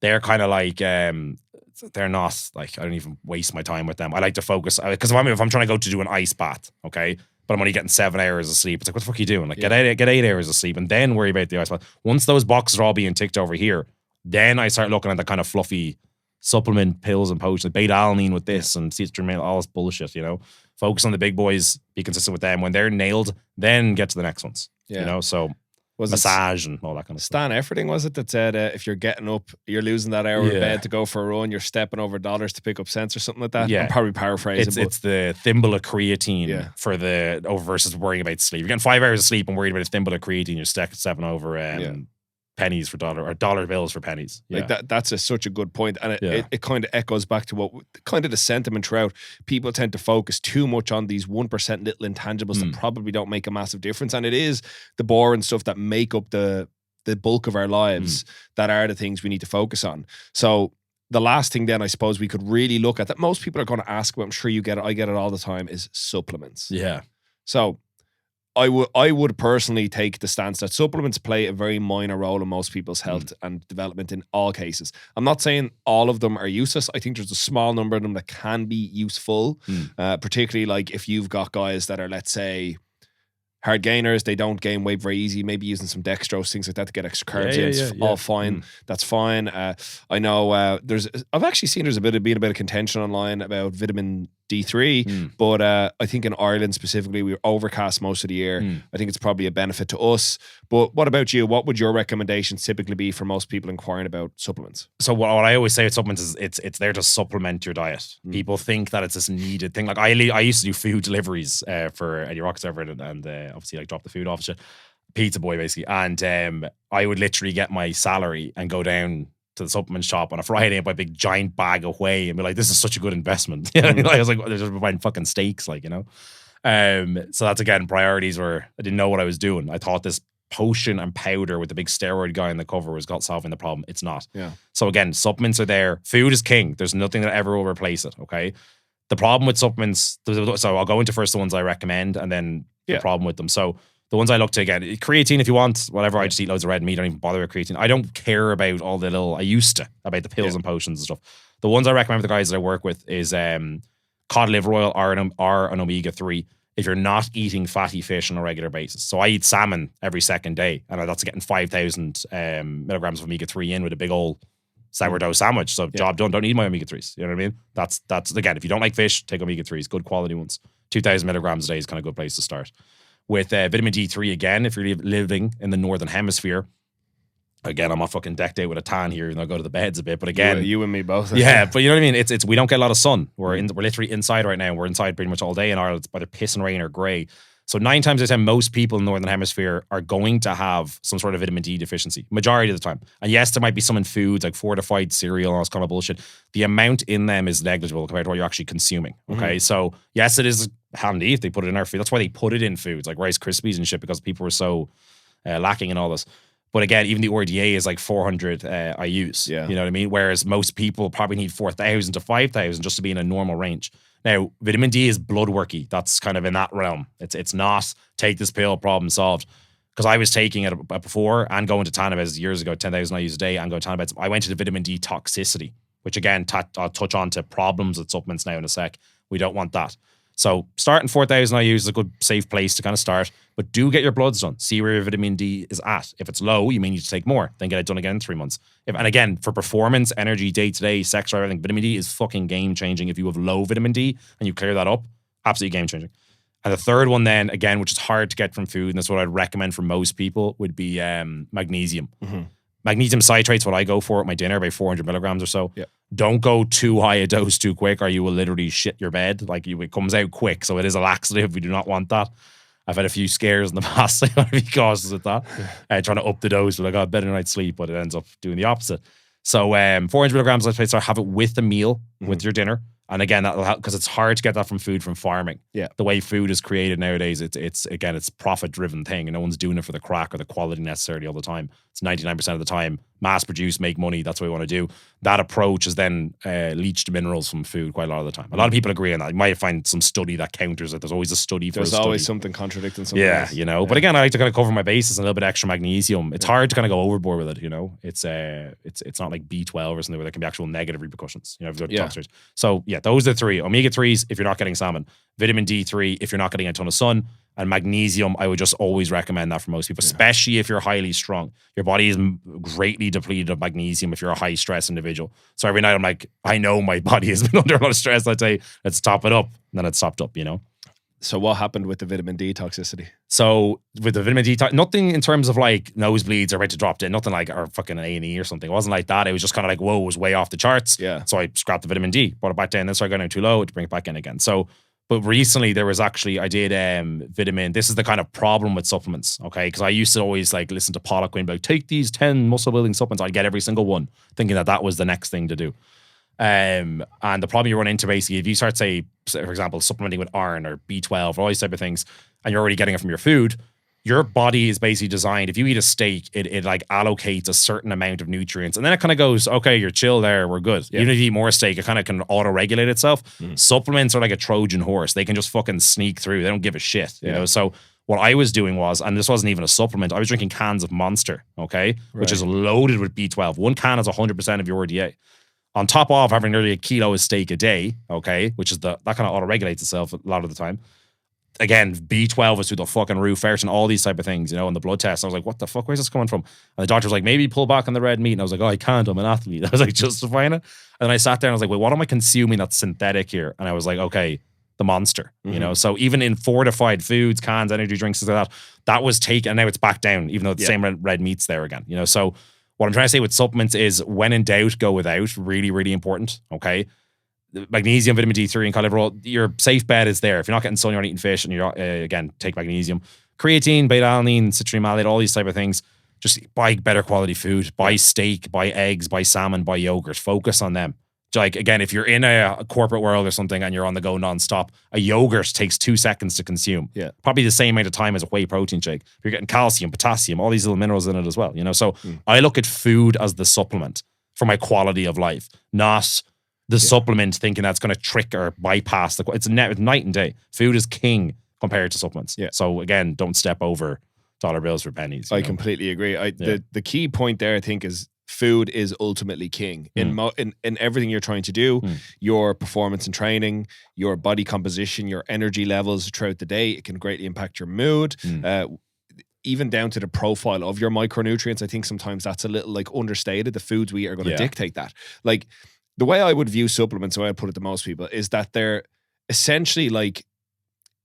[SPEAKER 2] they're kind of like, they're not like, I don't even waste my time with them. I like to focus, because if I'm trying to go to do an ice bath, okay, but I'm only getting 7 hours of sleep. It's like, what the fuck are you doing? Like, get 8 hours of sleep and then worry about the ice bath. Once those boxes are all being ticked over here, then I start looking at the kind of fluffy supplement pills and potions, beta-alanine with this and citramine, all this bullshit, you know. Focus on the big boys, be consistent with them. When they're nailed, then get to the next ones, you know. So massage and all that kind of stuff.
[SPEAKER 1] Stan Efferding, was it, that said if you're getting up, you're losing that hour of bed to go for a run, you're stepping over dollars to pick up cents or something like that?
[SPEAKER 2] Yeah.
[SPEAKER 1] I'm probably paraphrasing.
[SPEAKER 2] It's the thimble of creatine for the over versus worrying about sleep. You're getting 5 hours of sleep and worried about a thimble of creatine, you're stepping over pennies for dollar or dollar bills for pennies. Yeah.
[SPEAKER 1] Like that's such a good point. And it kind of echoes back to what kind of the sentiment throughout. People tend to focus too much on these 1% little intangibles that probably don't make a massive difference. And it is the boring stuff that make up the bulk of our lives that are the things we need to focus on. So the last thing then I suppose we could really look at that most people are going to ask about, I'm sure you get it, I get it all the time, is supplements.
[SPEAKER 2] Yeah.
[SPEAKER 1] So I would personally take the stance that supplements play a very minor role in most people's health and development in all cases. I'm not saying all of them are useless. I think there's a small number of them that can be useful, particularly like if you've got guys that are, let's say, hard gainers, they don't gain weight very easy, maybe using some dextrose, things like that to get extra carbs in. It's all fine. That's fine. I know I've actually seen there's been a bit of contention online about vitamin D3, but I think in Ireland specifically, we're overcast most of the year. I think it's probably a benefit to us. But what about you? What would your recommendations typically be for most people inquiring about supplements?
[SPEAKER 2] So what I always say with supplements is it's there to supplement your diet. People think that it's this needed thing. Like I used to do food deliveries for Eddie Rock's Everett and obviously like drop the food off and shit. Pizza boy basically. And I would literally get my salary and go down to the supplement shop on a Friday and buy a big giant bag of whey and be like, this is such a good investment. You know? Like, I was like, they're just buying fucking steaks, like, you know. So that's again priorities where I didn't know what I was doing. I thought this potion and powder with the big steroid guy on the cover was solving the problem. It's not. Yeah. So again, supplements are there. Food is king. There's nothing that ever will replace it. Okay. The problem with supplements, so I'll go into first the ones I recommend and then the problem with them. So the ones I look to, again, creatine if you want, whatever. I just eat loads of red meat. I don't even bother with creatine. I don't care about all the little, I used to, about the pills and potions and stuff. The ones I recommend for the guys that I work with is cod liver oil or an omega-3 if you're not eating fatty fish on a regular basis. So I eat salmon every second day, and that's getting 5,000 milligrams of omega-3 in with a big old sourdough sandwich. So job done. Don't eat my omega-3s. You know what I mean? That's again, if you don't like fish, take omega-3s, good quality ones. 2,000 milligrams a day is kind of a good place to start. With vitamin D3, again, if you're living in the Northern Hemisphere, Again, I'm not fucking decked out with a tan here, and I'll go to the beds a bit. But again,
[SPEAKER 1] you and me both.
[SPEAKER 2] Yeah, but you know what I mean. It's we don't get a lot of sun. We're literally inside right now. We're inside pretty much all day in Ireland. It's either piss and rain or grey. So 9 times out of 10, most people in the Northern Hemisphere are going to have some sort of vitamin D deficiency, majority of the time. And yes, there might be some in foods like fortified cereal and all this kind of bullshit. The amount in them is negligible compared to what you're actually consuming. Okay, so yes, it is handy if they put it in our food. That's why they put it in foods like Rice Krispies and shit, because people were so lacking in all this. But again, even the RDA is like 400 IUs.
[SPEAKER 1] Yeah.
[SPEAKER 2] You know what I mean? Whereas most people probably need 4,000 to 5,000 just to be in a normal range. Now, vitamin D is blood worky. That's kind of in that realm. It's not take this pill, problem solved. Because I was taking it before and going to Tanabeds years ago, 10,000 IUs a day and going to Tanabeds. I went to the vitamin D toxicity, which again, I'll touch on to problems with supplements now in a sec. We don't want that. So starting 4,000 IUs is a good safe place to kind of start, but do get your bloods done. See where your vitamin D is at. If it's low, you may need to take more. Then get it done again in 3 months. And again, for performance, energy, day-to-day, sex, drive, everything, vitamin D is fucking game-changing. If you have low vitamin D and you clear that up, absolutely game-changing. And the third one then, again, which is hard to get from food, and that's what I'd recommend for most people, would be magnesium. Magnesium citrate's what I go for at my dinner, about 400 milligrams or so.
[SPEAKER 1] Yeah.
[SPEAKER 2] Don't go too high a dose too quick or you will literally shit your bed. Like it comes out quick. So it is a laxative. We do not want that. I've had a few scares in the past because with that. Trying to up the dose, but I got a better night's sleep, but it ends up doing the opposite. So 400 milligrams, let's say, so have it with a meal, with your dinner. And again, that'll help because it's hard to get that from food from farming.
[SPEAKER 1] Yeah.
[SPEAKER 2] The way food is created nowadays, it's profit driven thing, and no one's doing it for the crack or the quality necessarily all the time. It's 99% of the time mass produce, make money. That's what we want to do. That approach is then leached minerals from food quite a lot of the time. A lot of people agree on that. You might find some study that counters it. There's always a study for
[SPEAKER 1] There's always something contradicting something else.
[SPEAKER 2] You know. But again, I like to kind of cover my bases and a little bit extra magnesium. It's hard to kind of go overboard with it, you know. It's not like B12 or something where there can be actual negative repercussions, you know, if you go to So yeah, those are the three. Omega-3s if you're not getting salmon. Vitamin D3 if you're not getting a ton of sun. And magnesium, I would just always recommend that for most people, especially if you're highly strung. Your body is greatly depleted of magnesium if you're a high stress individual. So every night I'm like, I know my body has been under a lot of stress. I'd say, let's top it up. And then it's topped up, you know?
[SPEAKER 1] So what happened with the vitamin D toxicity?
[SPEAKER 2] So with the vitamin D, nothing in terms of like nosebleeds or about to drop dead, nothing like or fucking A&E or something. It wasn't like that. It was just kind of like, whoa, it was way off the charts.
[SPEAKER 1] Yeah.
[SPEAKER 2] So I scrapped the vitamin D, brought it back down, then started going down too low to bring it back in again. So but recently there was actually, I did vitamin. This is the kind of problem with supplements, okay? Because I used to always like listen to Paula Quinn, be like, take these 10 muscle building supplements. I'd get every single one, thinking that was the next thing to do. And the problem you run into basically, if you start, say, for example, supplementing with iron or B12 or all these type of things, and you're already getting it from your food, your body is basically designed, if you eat a steak, it like allocates a certain amount of nutrients. And then it kind of goes, okay, you're chill there, we're good. Yeah. Even if you eat more steak, it kind of can auto-regulate itself. Supplements are like a Trojan horse. They can just fucking sneak through. They don't give a shit, you know? So what I was doing was, and this wasn't even a supplement, I was drinking cans of Monster, okay? Which is loaded with B12. One can is 100% of your RDA. On top of having nearly a kilo of steak a day, okay? Which is that kind of auto-regulates itself a lot of the time. Again, B12 was through the fucking roof, ferritin, all these type of things, you know, in the blood test. I was like, what the fuck, where's this coming from? And the doctor was like, maybe pull back on the red meat. And I was like, oh, I can't, I'm an athlete. I was like, justifying it. And then I sat there and I was like, wait, what am I consuming that's synthetic here? And I was like, okay, the Monster, you know? So even in fortified foods, cans, energy drinks, things like that was taken, and now it's back down, even though the same red meat's there again, you know? So what I'm trying to say with supplements is when in doubt, go without. Really, really important, okay? Magnesium, vitamin D3, and cholesterol, your safe bet is there. If you're not getting sun, you're not eating fish, and you're again, take magnesium. Creatine, beta-alanine, citrulline malate, all these type of things. Just buy better quality food. Buy steak, buy eggs, buy salmon, buy yogurt. Focus on them. Like, again, if you're in a corporate world or something and you're on the go nonstop, a yogurt takes 2 seconds to consume. Yeah. Probably the same amount of time as a whey protein shake. You're getting calcium, potassium, all these little minerals in it as well, you know? So I look at food as the supplement for my quality of life, not the supplement thinking that's going to trick or bypass it's night and day. Food is king compared to supplements. Yeah. So again, don't step over dollar bills for pennies.
[SPEAKER 1] I completely agree. The key point there, I think, is food is ultimately king in everything you're trying to do. Your performance and training, your body composition, your energy levels throughout the day. It can greatly impact your mood. Even down to the profile of your micronutrients. I think sometimes that's a little like understated. The foods we eat are going to dictate that. Like, the way I would view supplements, the way I put it to most people, is that they're essentially like,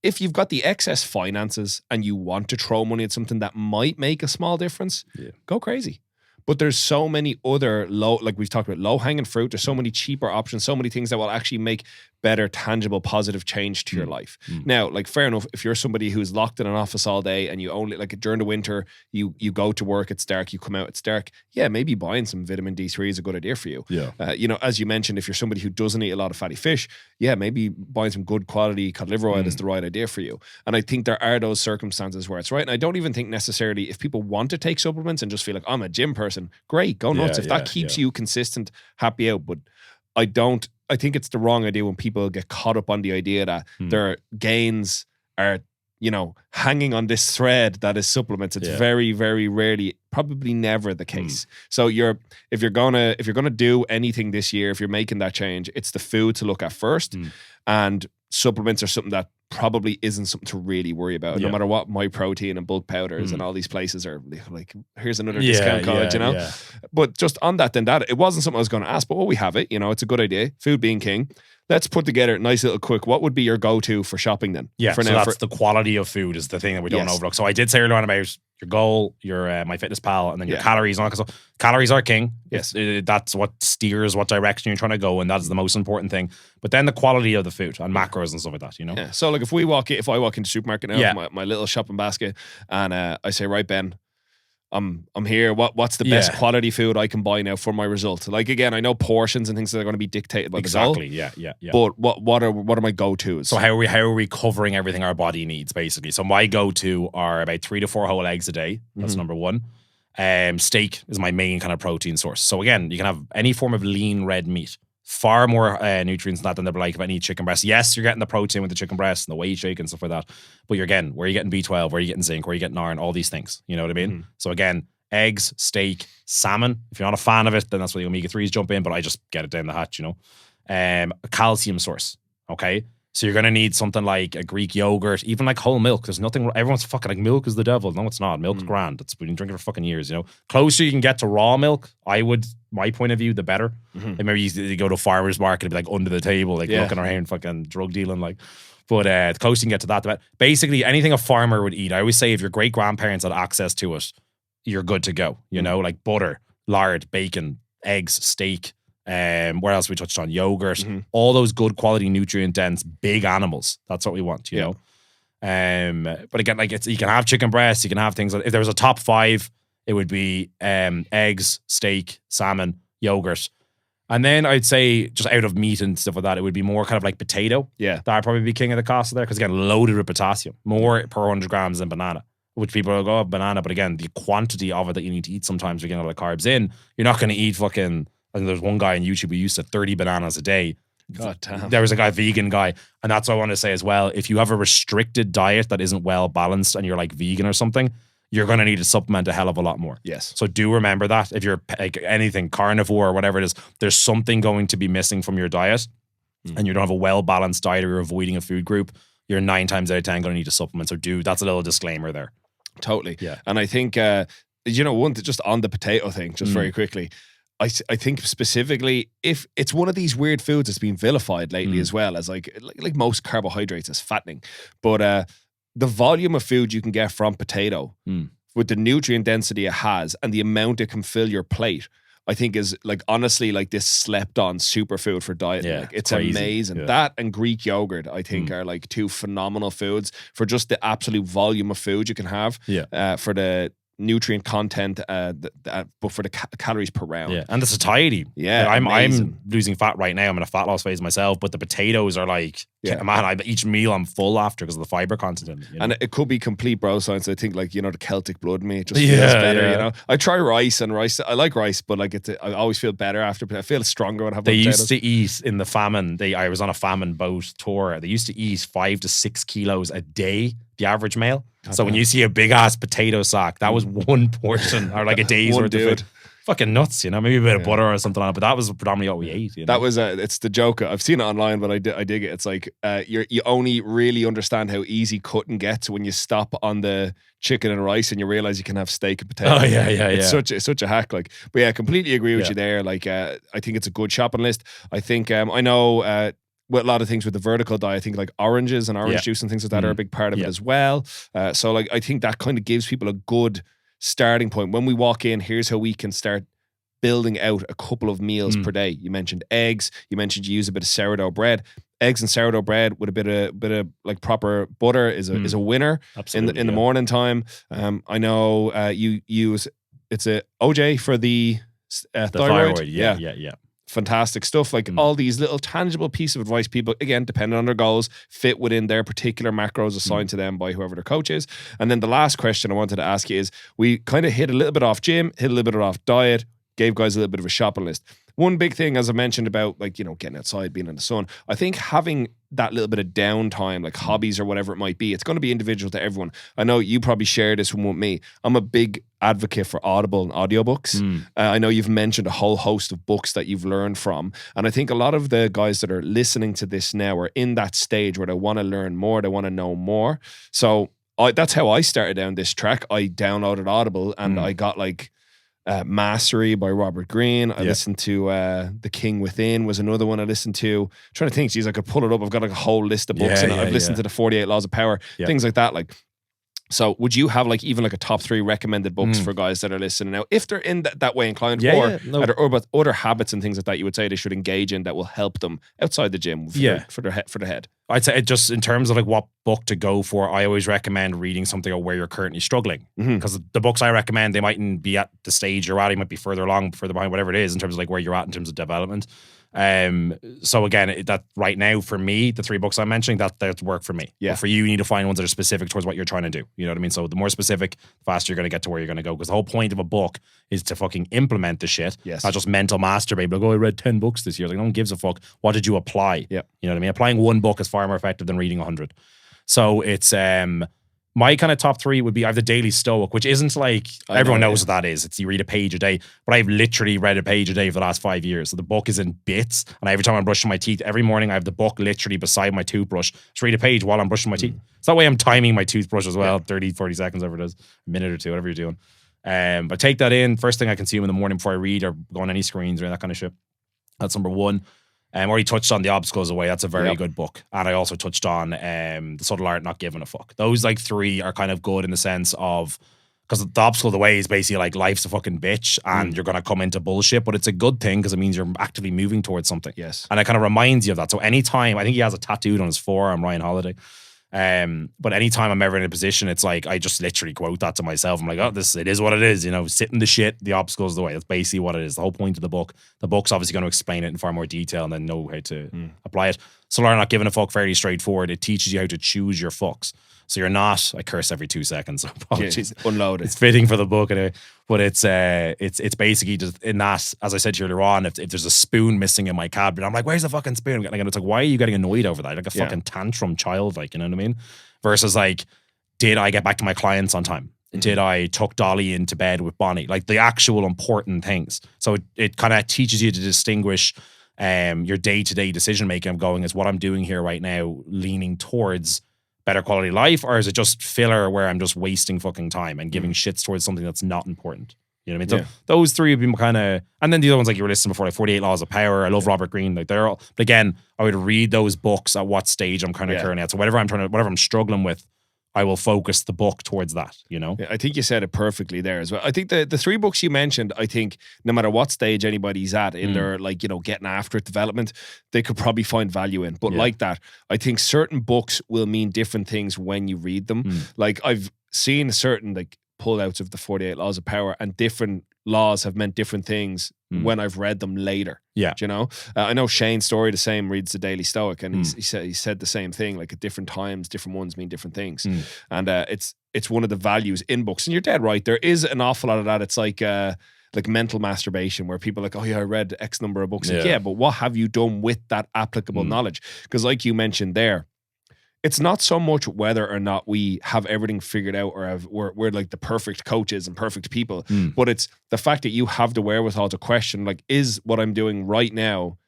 [SPEAKER 1] if you've got the excess finances and you want to throw money at something that might make a small difference, go crazy. But there's so many other like we've talked about, low hanging fruit. There's so many cheaper options, so many things that will actually make better, tangible, positive change to your life. Now, like, fair enough, if you're somebody who's locked in an office all day and you only, like, during the winter, you go to work, it's dark, you come out, it's dark. Yeah, maybe buying some vitamin D3 is a good idea for you.
[SPEAKER 2] Yeah.
[SPEAKER 1] You know, as you mentioned, if you're somebody who doesn't eat a lot of fatty fish, yeah, maybe buying some good quality cod liver oil is the right idea for you. And I think there are those circumstances where it's right. And I don't even think necessarily, if people want to take supplements and just feel like, I'm a gym person, great, go nuts. If that keeps you consistent, happy out. But I think it's the wrong idea when people get caught up on the idea that their gains are, you know, hanging on this thread that is supplements. It's very, very rarely, probably never the case. So if you're gonna do anything this year, if you're making that change, it's the food to look at first, and supplements are something that probably isn't something to really worry about. No matter what My Protein and bulk powders and all these places are like, here's another discount code, you know. Yeah. But just on that, it wasn't something I was going to ask, but we have it, you know, it's a good idea. Food being king. Let's put together a nice little quick, what would be your go-to for shopping then?
[SPEAKER 2] Yeah, so that's the quality of food is the thing that we don't overlook. So I did say earlier on about your goal, your MyFitnessPal, and then your calories. So calories are king.
[SPEAKER 1] Yes.
[SPEAKER 2] That's what steers what direction you're trying to go, and that's the most important thing. But then the quality of the food and macros and stuff like that, you know?
[SPEAKER 1] Yeah. So like if I walk into the supermarket now with my little shopping basket, and I say, right, Ben, I'm here. What's the best quality food I can buy now for my result? Like, again, I know portions and things that are going to be dictated by the goal.
[SPEAKER 2] Yeah.
[SPEAKER 1] But what are my go-tos?
[SPEAKER 2] So how are we covering everything our body needs, basically? So my go-to are about 3 to 4 whole eggs a day. That's number one. Steak is my main kind of protein source. So again, you can have any form of lean red meat. Far more nutrients than that than they're like of any chicken breast. Yes, you're getting the protein with the chicken breast and the whey shake and stuff like that. But where are you getting B12? Where are you getting zinc? Where are you getting iron? All these things. You know what I mean? So again, eggs, steak, salmon. If you're not a fan of it, then that's where the omega-3s jump in. But I just get it down the hatch, you know. A calcium source. Okay. So you're going to need something like a Greek yogurt, even like whole milk. There's nothing, everyone's fucking like, milk is the devil. No, it's not. Milk's grand. We've been drinking for fucking years, you know. Closer you can get to raw milk, my point of view, the better. Like maybe you go to a farmer's market and be like under the table, like looking around fucking drug dealing, like. But the closer you can get to that, the better. Basically, anything a farmer would eat. I always say if your great grandparents had access to it, you're good to go. You know, like butter, lard, bacon, eggs, steak. Where else we touched on? Yogurt, all those good quality nutrient dense big animals. That's what we want, you know. But again, like you can have chicken breasts, you can have things. If there was a top 5, it would be eggs, steak, salmon, yogurt, and then I'd say just out of meat and stuff like that, it would be more kind of like potato. Yeah, that'd probably be king of the cost there because again, loaded with potassium, more per 100 grams than banana. Which people will go, banana, but again, the quantity of it that you need to eat sometimes you're getting all the carbs in. You're not going to eat fucking. And there's one guy on YouTube who used to 30 bananas a day.
[SPEAKER 1] God damn.
[SPEAKER 2] There was a vegan guy. And that's what I want to say as well. If you have a restricted diet that isn't well balanced and you're like vegan or something, you're going to need to supplement a hell of a lot more.
[SPEAKER 1] Yes.
[SPEAKER 2] So do remember that. If you're like anything carnivore or whatever it is, there's something going to be missing from your diet and you don't have a well balanced diet or you're avoiding a food group, you're 9 times out of 10 going to need to supplement. So that's a little disclaimer there.
[SPEAKER 1] Totally.
[SPEAKER 2] Yeah.
[SPEAKER 1] And I think, just on the potato thing, just very quickly, I think specifically if it's one of these weird foods that's been vilified lately as well as like most carbohydrates as fattening, but the volume of food you can get from potato with the nutrient density it has and the amount it can fill your plate, I think is like honestly like this slept on superfood for diet.
[SPEAKER 2] Yeah,
[SPEAKER 1] like, it's
[SPEAKER 2] crazy.
[SPEAKER 1] Amazing.
[SPEAKER 2] Yeah.
[SPEAKER 1] That and Greek yogurt I think are like 2 phenomenal foods for just the absolute volume of food you can have. For the nutrient content, but for the calories per round.
[SPEAKER 2] Yeah, and the satiety.
[SPEAKER 1] Yeah,
[SPEAKER 2] like, I'm losing fat right now. I'm in a fat loss phase myself, but the potatoes are like, man, each meal I'm full after because of the fiber content in it. You know?
[SPEAKER 1] And it could be complete bro science. I think like, you know, the Celtic blood in me, it just feels better, you know. I try rice, I like rice, but like I always feel better after. I feel stronger when I have
[SPEAKER 2] They
[SPEAKER 1] potatoes.
[SPEAKER 2] used to eat in the famine. I was on a famine boat tour. They used to eat 5 to 6 kilos a day, the average male. So when you see a big ass potato sack, that was one portion or like a day's worth of food. Fucking nuts, you know, maybe a bit of butter or something on it, but that was predominantly what we ate. You know?
[SPEAKER 1] That was it's the joke. I've seen it online, but I dig it. It's like you only really understand how easy cutting gets when you stop on the chicken and rice and you realize you can have steak and potato.
[SPEAKER 2] Oh yeah.
[SPEAKER 1] It's such a hack. Like, but yeah, I completely agree with you there. Like, I think it's a good shopping list. I think I know. With a lot of things with the vertical diet, I think like oranges and orange juice and things like that are a big part of it as well. So like I think that kind of gives people a good starting point. When we walk in, here's how we can start building out a couple of meals per day. You mentioned eggs. You mentioned you use a bit of sourdough bread. Eggs and sourdough bread with a bit of like proper butter is a winner in the morning time. I know you use it's a OJ for the thyroid.
[SPEAKER 2] Yeah.
[SPEAKER 1] Fantastic stuff. Like all these little tangible pieces of advice, people, again, depending on their goals, fit within their particular macros assigned to them by whoever their coach is. And then the last question I wanted to ask you is, we kind of hit a little bit off gym, hit a little bit off diet, gave guys a little bit of a shopping list. One big thing, as I mentioned about like, getting outside, being in the sun, I think having that little bit of downtime, like hobbies or whatever it might be, it's going to be individual to everyone. I know you probably share this one with me. I'm a big advocate for Audible and audiobooks. I know you've mentioned a whole host of books that you've learned from. And I think a lot of the guys that are listening to this now are in that stage where they want to learn more, they want to know more. So that's how I started down this track. I downloaded Audible and I got like Mastery by Robert Greene. I listened to The King Within was another one I listened to. I'm trying to think, geez, I could pull it up. I've got like a whole list of books I've listened to the 48 Laws of Power, things like that. Like, so would you have like even like a top 3 recommended books for guys that are listening now, if they're in that way inclined, or about other habits and things like that you would say they should engage in that will help them outside the gym for their head?
[SPEAKER 2] I'd say just in terms of like what book to go for, I always recommend reading something where you're currently struggling, because the books I recommend, they mightn't be at the stage you're at, you might be further along, further behind, whatever it is in terms of like where you're at in terms of development. So again, that right now for me, the 3 books I'm mentioning, that work for me. But for you, you need to find ones that are specific towards what you're trying to do. You know what I mean? So the more specific, the faster you're going to get to where you're going to go. Because the whole point of a book is to fucking implement the shit.
[SPEAKER 1] Yes.
[SPEAKER 2] Not just mental masturbate. Like, I read 10 books this year. Like, no one gives a fuck. What did you apply?
[SPEAKER 1] Yeah.
[SPEAKER 2] You know what I mean? Applying one book is far more effective than reading 100. So it's my kind of top 3 would be I have the Daily Stoic, which isn't like everyone knows what that is. It's you read a page a day, but I've literally read a page a day for the last 5 years. So the book is in bits, and every time I'm brushing my teeth, every morning I have the book literally beside my toothbrush. Just read a page while I'm brushing my teeth. So that way I'm timing my toothbrush as well, 30, 40 seconds, whatever it is, a minute or two, whatever you're doing. But take that in. First thing I consume in the morning before I read or go on any screens or that kind of shit. That's number 1. Already touched on The Obstacles Away. That's a very good book. And I also touched on The Subtle Art Not Giving a Fuck. Those like 3 are kind of good in the sense of, because The Obstacle Away is basically like life's a fucking bitch and you're going to come into bullshit, but it's a good thing because it means you're actively moving towards something.
[SPEAKER 1] Yes.
[SPEAKER 2] And it kind of reminds you of that. So anytime, I think he has a tattooed on his forearm, Ryan Holiday. But anytime I'm ever in a position, it's like I just literally quote that to myself. I'm like, it is what it is, sit in the shit, the obstacles the way. That's basically what it is. The whole point of the book. The book's obviously going to explain it in far more detail and then know how to apply it. So learn Not Giving a Fuck, fairly straightforward. It teaches you how to choose your fucks. So you're not, I curse every 2 seconds. Apologies.
[SPEAKER 1] Unload it.
[SPEAKER 2] It's fitting for the book anyway. But it's basically just in that, as I said to you earlier on, if there's a spoon missing in my cabinet, I'm like, where's the fucking spoon? And it's like, why are you getting annoyed over that? Like a fucking tantrum child, like, you know what I mean? Versus like, did I get back to my clients on time? Did I tuck Dolly into bed with Bonnie? Like the actual important things. So it kind of teaches you to distinguish your day-to-day decision-making of going, is what I'm doing here right now leaning towards better quality life, or is it just filler where I'm just wasting fucking time and giving shits towards something that's not important? You know what I mean? So those 3 would be kind of, and then the other ones like you were listening before, like 48 Laws of Power. I love Robert Greene. Like they're all, but again, I would read those books at what stage I'm kind of currently at. So whatever I'm struggling with, I will focus the book towards that, Yeah,
[SPEAKER 1] I think you said it perfectly there as well. I think the 3 books you mentioned, I think no matter what stage anybody's at in their like, getting after it development, they could probably find value in. But like that, I think certain books will mean different things when you read them. Like I've seen certain like pullouts of the 48 Laws of Power, and different laws have meant different things when I've read them later.
[SPEAKER 2] Yeah.
[SPEAKER 1] Do you know? I know Shane Story, the same, reads the Daily Stoic, and he said the same thing, like at different times, different ones mean different things. And it's one of the values in books. And you're dead right. There is an awful lot of that. It's like mental masturbation where people are like, oh yeah, I read X number of books. Like, but what have you done with that applicable knowledge? Because like you mentioned there, it's not so much whether or not we have everything figured out or we're like the perfect coaches and perfect people, but it's the fact that you have the wherewithal to question, like, is what I'm doing right now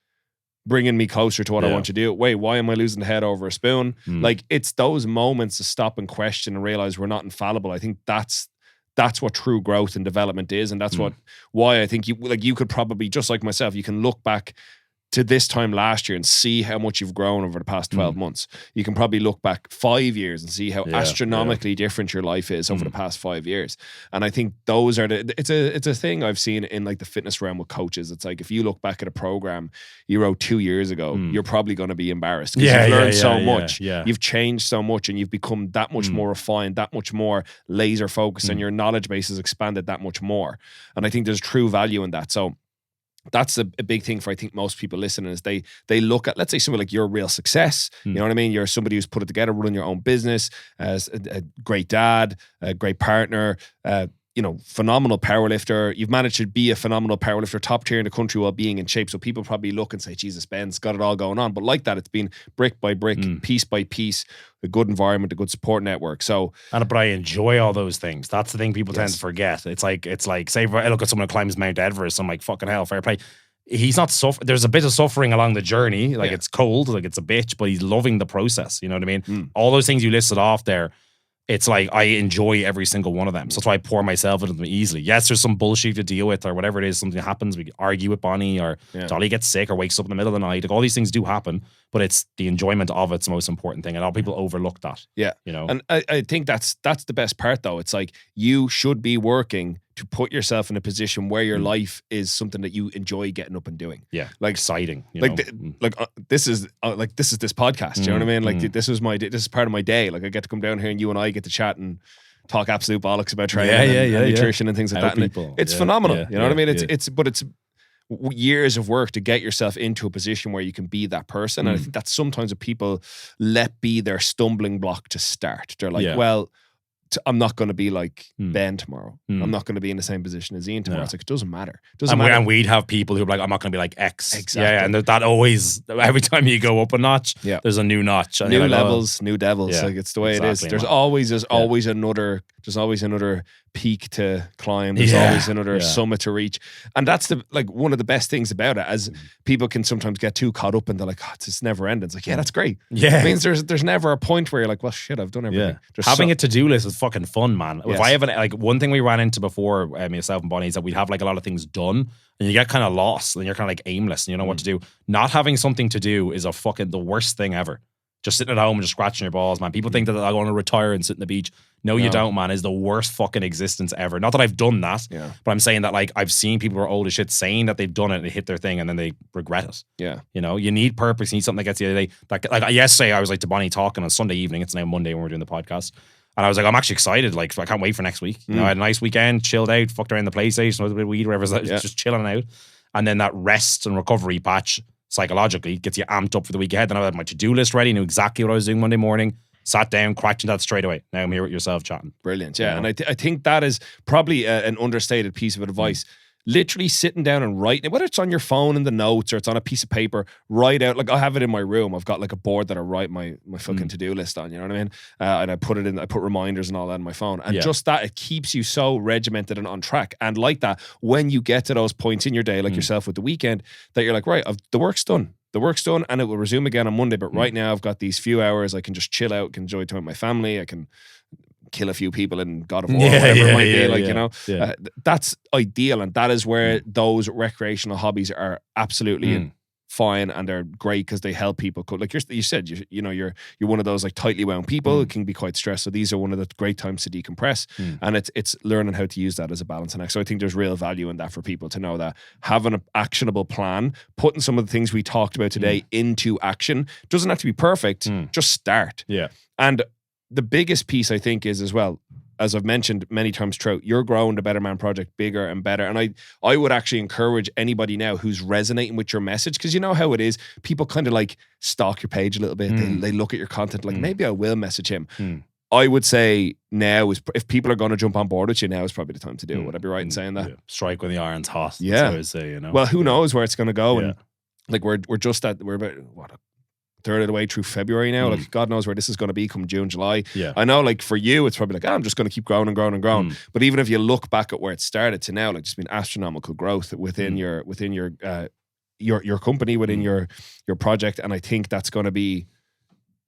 [SPEAKER 1] bringing me closer to what I want to do? Wait, why am I losing the head over a spoon? Like, it's those moments to stop and question and realize we're not infallible. I think that's what true growth and development is, and that's why I think you could probably, just like myself, you can look back to this time last year and see how much you've grown over the past 12 months. You can probably look back 5 years and see how astronomically different your life is over the past 5 years. And I think those are it's a thing I've seen in like the fitness realm with coaches. It's like if you look back at a program you wrote 2 years ago, you're probably going to be embarrassed because you've learned so much. You've changed so much and you've become that much more refined, that much more laser focused, and your knowledge base has expanded that much more. And I think there's true value in that. So that's a big thing for, I think, most people listening is they look at, let's say, somebody like your real success. You know what I mean? You're somebody who's put it together, running your own business, as a great dad, a great partner, phenomenal powerlifter. You've managed to be a phenomenal powerlifter, top tier in the country while being in shape. So people probably look and say, Jesus, Ben's got it all going on. But like that, it's been brick by brick, piece by piece, a good environment, a good support network. So,
[SPEAKER 2] but I enjoy all those things. That's the thing people tend to forget. It's like, say, I look at someone who climbs Mount Everest, I'm like, fucking hell, fair play. He's not suffering. There's a bit of suffering along the journey. Like it's cold, like it's a bitch, but he's loving the process. You know what I mean? All those things you listed off there, it's like I enjoy every single one of them. So that's why I pour myself into them easily. Yes, there's some bullshit to deal with or whatever it is. Something happens. We argue with Bonnie or Dolly gets sick or wakes up in the middle of the night. Like all these things do happen, but it's the enjoyment of it's the most important thing. And a lot of people overlook that.
[SPEAKER 1] Yeah. And I think that's the best part though. It's like you should be working to put yourself in a position where your life is something that you enjoy getting up and doing.
[SPEAKER 2] Yeah.
[SPEAKER 1] Like
[SPEAKER 2] exciting.
[SPEAKER 1] This is this podcast. You know what I mean? Like this is part of my day. Like I get to come down here and you and I get to chat and talk absolute bollocks about training and nutrition and things like that. And it's phenomenal. You know what I mean? It's years of work to get yourself into a position where you can be that person. And I think that's sometimes what people let be their stumbling block to start. They're like, well, I'm not going to be like Ben tomorrow. I'm not going to be in the same position as Ian tomorrow. It's like, it doesn't matter.
[SPEAKER 2] And we'd have people who are like, I'm not going to be like X.
[SPEAKER 1] Exactly.
[SPEAKER 2] Yeah, and that always, every time you go up a notch, there's a new notch.
[SPEAKER 1] New levels, new devils. Yeah, like it's the way it is. There's always another peak to climb. There's always another summit to reach. And that's one of the best things about it, as people can sometimes get too caught up and they're like, it's never ending. It's like, that's great. Yeah. It means there's never a point where you're like, well, shit, I've done everything.
[SPEAKER 2] Yeah. Having a to-do list is fucking fun, man. Yes. If I have one thing we ran into before, myself and Bonnie, is that we'd have like a lot of things done and you get kind of lost and you're kind of like aimless and you know what to do. Not having something to do is the worst thing ever. Just sitting at home and just scratching your balls, man. People think that I want to retire and sit on the beach. No, you don't, man. It's the worst fucking existence ever. Not that I've done that, but I'm saying that like I've seen people who are old as shit saying that they've done it and they hit their thing and then they regret it. Yeah. You need purpose. You need something that gets you the other day. Like yesterday, I was like to Bonnie talking on Sunday evening. It's now Monday when we're doing the podcast. And I was like, I'm actually excited. Like, I can't wait for next week. I had a nice weekend, chilled out, fucked around the PlayStation, a bit of weed, whatever. Just chilling out. And then that rest and recovery patch psychologically gets you amped up for the week ahead. Then I had my to-do list ready, knew exactly what I was doing Monday morning, sat down, cracked into that straight away. Now I'm here with yourself chatting.
[SPEAKER 1] Brilliant. Yeah. And I think that is probably an understated piece of advice. Literally sitting down and writing, whether it's on your phone in the notes or it's on a piece of paper, write out, like I have it in my room. I've got like a board that I write my fucking to-do list on, you know what I mean? And I put reminders and all that on my phone. And just that, it keeps you so regimented and on track. And like that, when you get to those points in your day, like yourself with the weekend, that you're like, right, the work's done. The work's done and it will resume again on Monday. But right now I've got these few hours. I can just chill out, can enjoy time with my family. I can kill a few people in God of War, whatever it might be. That's ideal, and that is where those recreational hobbies are absolutely fine, and they're great because they help people. Like you said, you're one of those like tightly wound people. It can be quite stressed, so these are one of the great times to decompress, and it's learning how to use that as a balance and act. So I think there's real value in that for people to know that having an actionable plan, putting some of the things we talked about today into action, doesn't have to be perfect. Just start. And the biggest piece I think is, as well, as I've mentioned many times throughout, you're growing the Better Man Project bigger and better. And I would actually encourage anybody now who's resonating with your message, because you know how it is. People kind of like stalk your page a little bit. They look at your content like, maybe I will message him. I would say now is, if people are going to jump on board with you, now is probably the time to do it. Would I be right in saying that?
[SPEAKER 2] Strike when the iron's hot. That's what I would say,
[SPEAKER 1] Well, who knows where it's going to go. And like we're about a third of the way through February now. Like God knows where this is going to be come June, July. I know, like for you, it's probably like, I'm just going to keep growing and growing and growing. But even if you look back at where it started to now, like it's been astronomical growth within your company, within your project. And I think that's going to be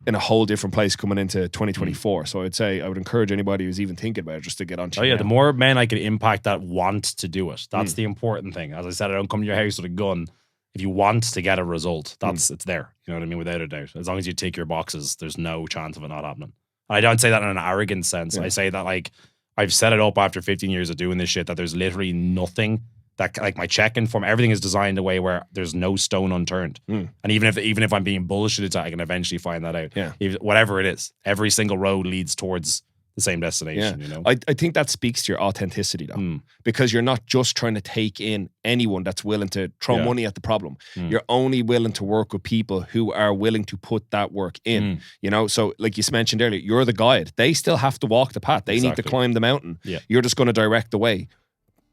[SPEAKER 1] in a whole different place coming into 2024. So I'd say I would encourage anybody who's even thinking about it just to get on.
[SPEAKER 2] The more men I can impact that want to do it. That's the important thing. As I said, I don't come to your house with a gun if you want to get a result, it's there. You know what I mean? Without a doubt. As long as you tick your boxes, there's no chance of it not happening. I don't say that in an arrogant sense. I say that like I've set it up after 15 years of doing this shit that there's literally nothing that, like, my check-in form, everything is designed a way where there's no stone unturned. And even if I'm being bullshitted, I can eventually find that out.
[SPEAKER 1] Yeah.
[SPEAKER 2] Whatever it is, every single road leads towards the same destination. You know,
[SPEAKER 1] I think that speaks to your authenticity though, because you're not just trying to take in anyone that's willing to throw money at the problem. You're only willing to work with people who are willing to put that work in. You know, so like you mentioned earlier, you're the guide. They still have to walk the path. They need to climb the mountain. You're just going to direct the way.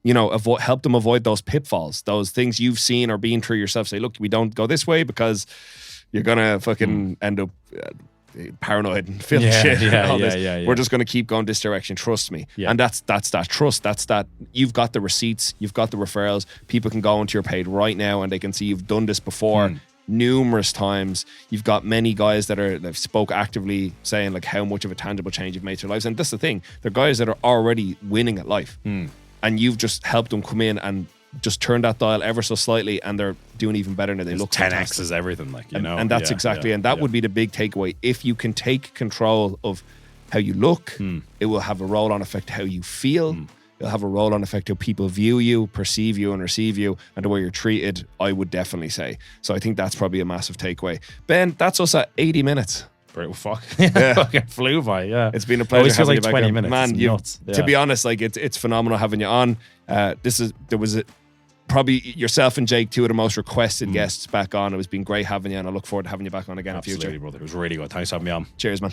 [SPEAKER 1] You know, help them avoid those pitfalls, those things you've seen or been through yourself. Say, look, we don't go this way because you're gonna fucking end up paranoid and feeling shit. We're just going to keep going this direction. Trust me. And that's that trust. That's that you've got the receipts, you've got the referrals. People can go into your page right now and they can see you've done this before numerous times. You've got many guys that spoke actively saying like how much of a tangible change you've made to their lives. And that's the thing. They're guys that are already winning at life. And you've just helped them come in and just turn that dial ever so slightly, and they're doing even better now. They look
[SPEAKER 2] 10x is everything, like, you know.
[SPEAKER 1] And that's exactly, and that would be the big takeaway. If you can take control of how you look, it will have a roll-on effect how you feel. It'll have a roll-on effect how people view you, perceive you, and receive you, and the way you're treated, I would definitely say. So I think that's probably a massive takeaway. Ben, that's us at 80 minutes.
[SPEAKER 2] Fuck. Fucking flew by,
[SPEAKER 1] It's been a pleasure having
[SPEAKER 2] like
[SPEAKER 1] you back
[SPEAKER 2] 20
[SPEAKER 1] here.
[SPEAKER 2] minutes.
[SPEAKER 1] Man,
[SPEAKER 2] nuts.
[SPEAKER 1] To be honest, like it's phenomenal having you on. Probably yourself and Jake, two of the most requested guests back on. It was been great having you, and I look forward to having you back on again in the future.
[SPEAKER 2] Absolutely, brother. It was really good. Thanks for having me on.
[SPEAKER 1] Cheers, man.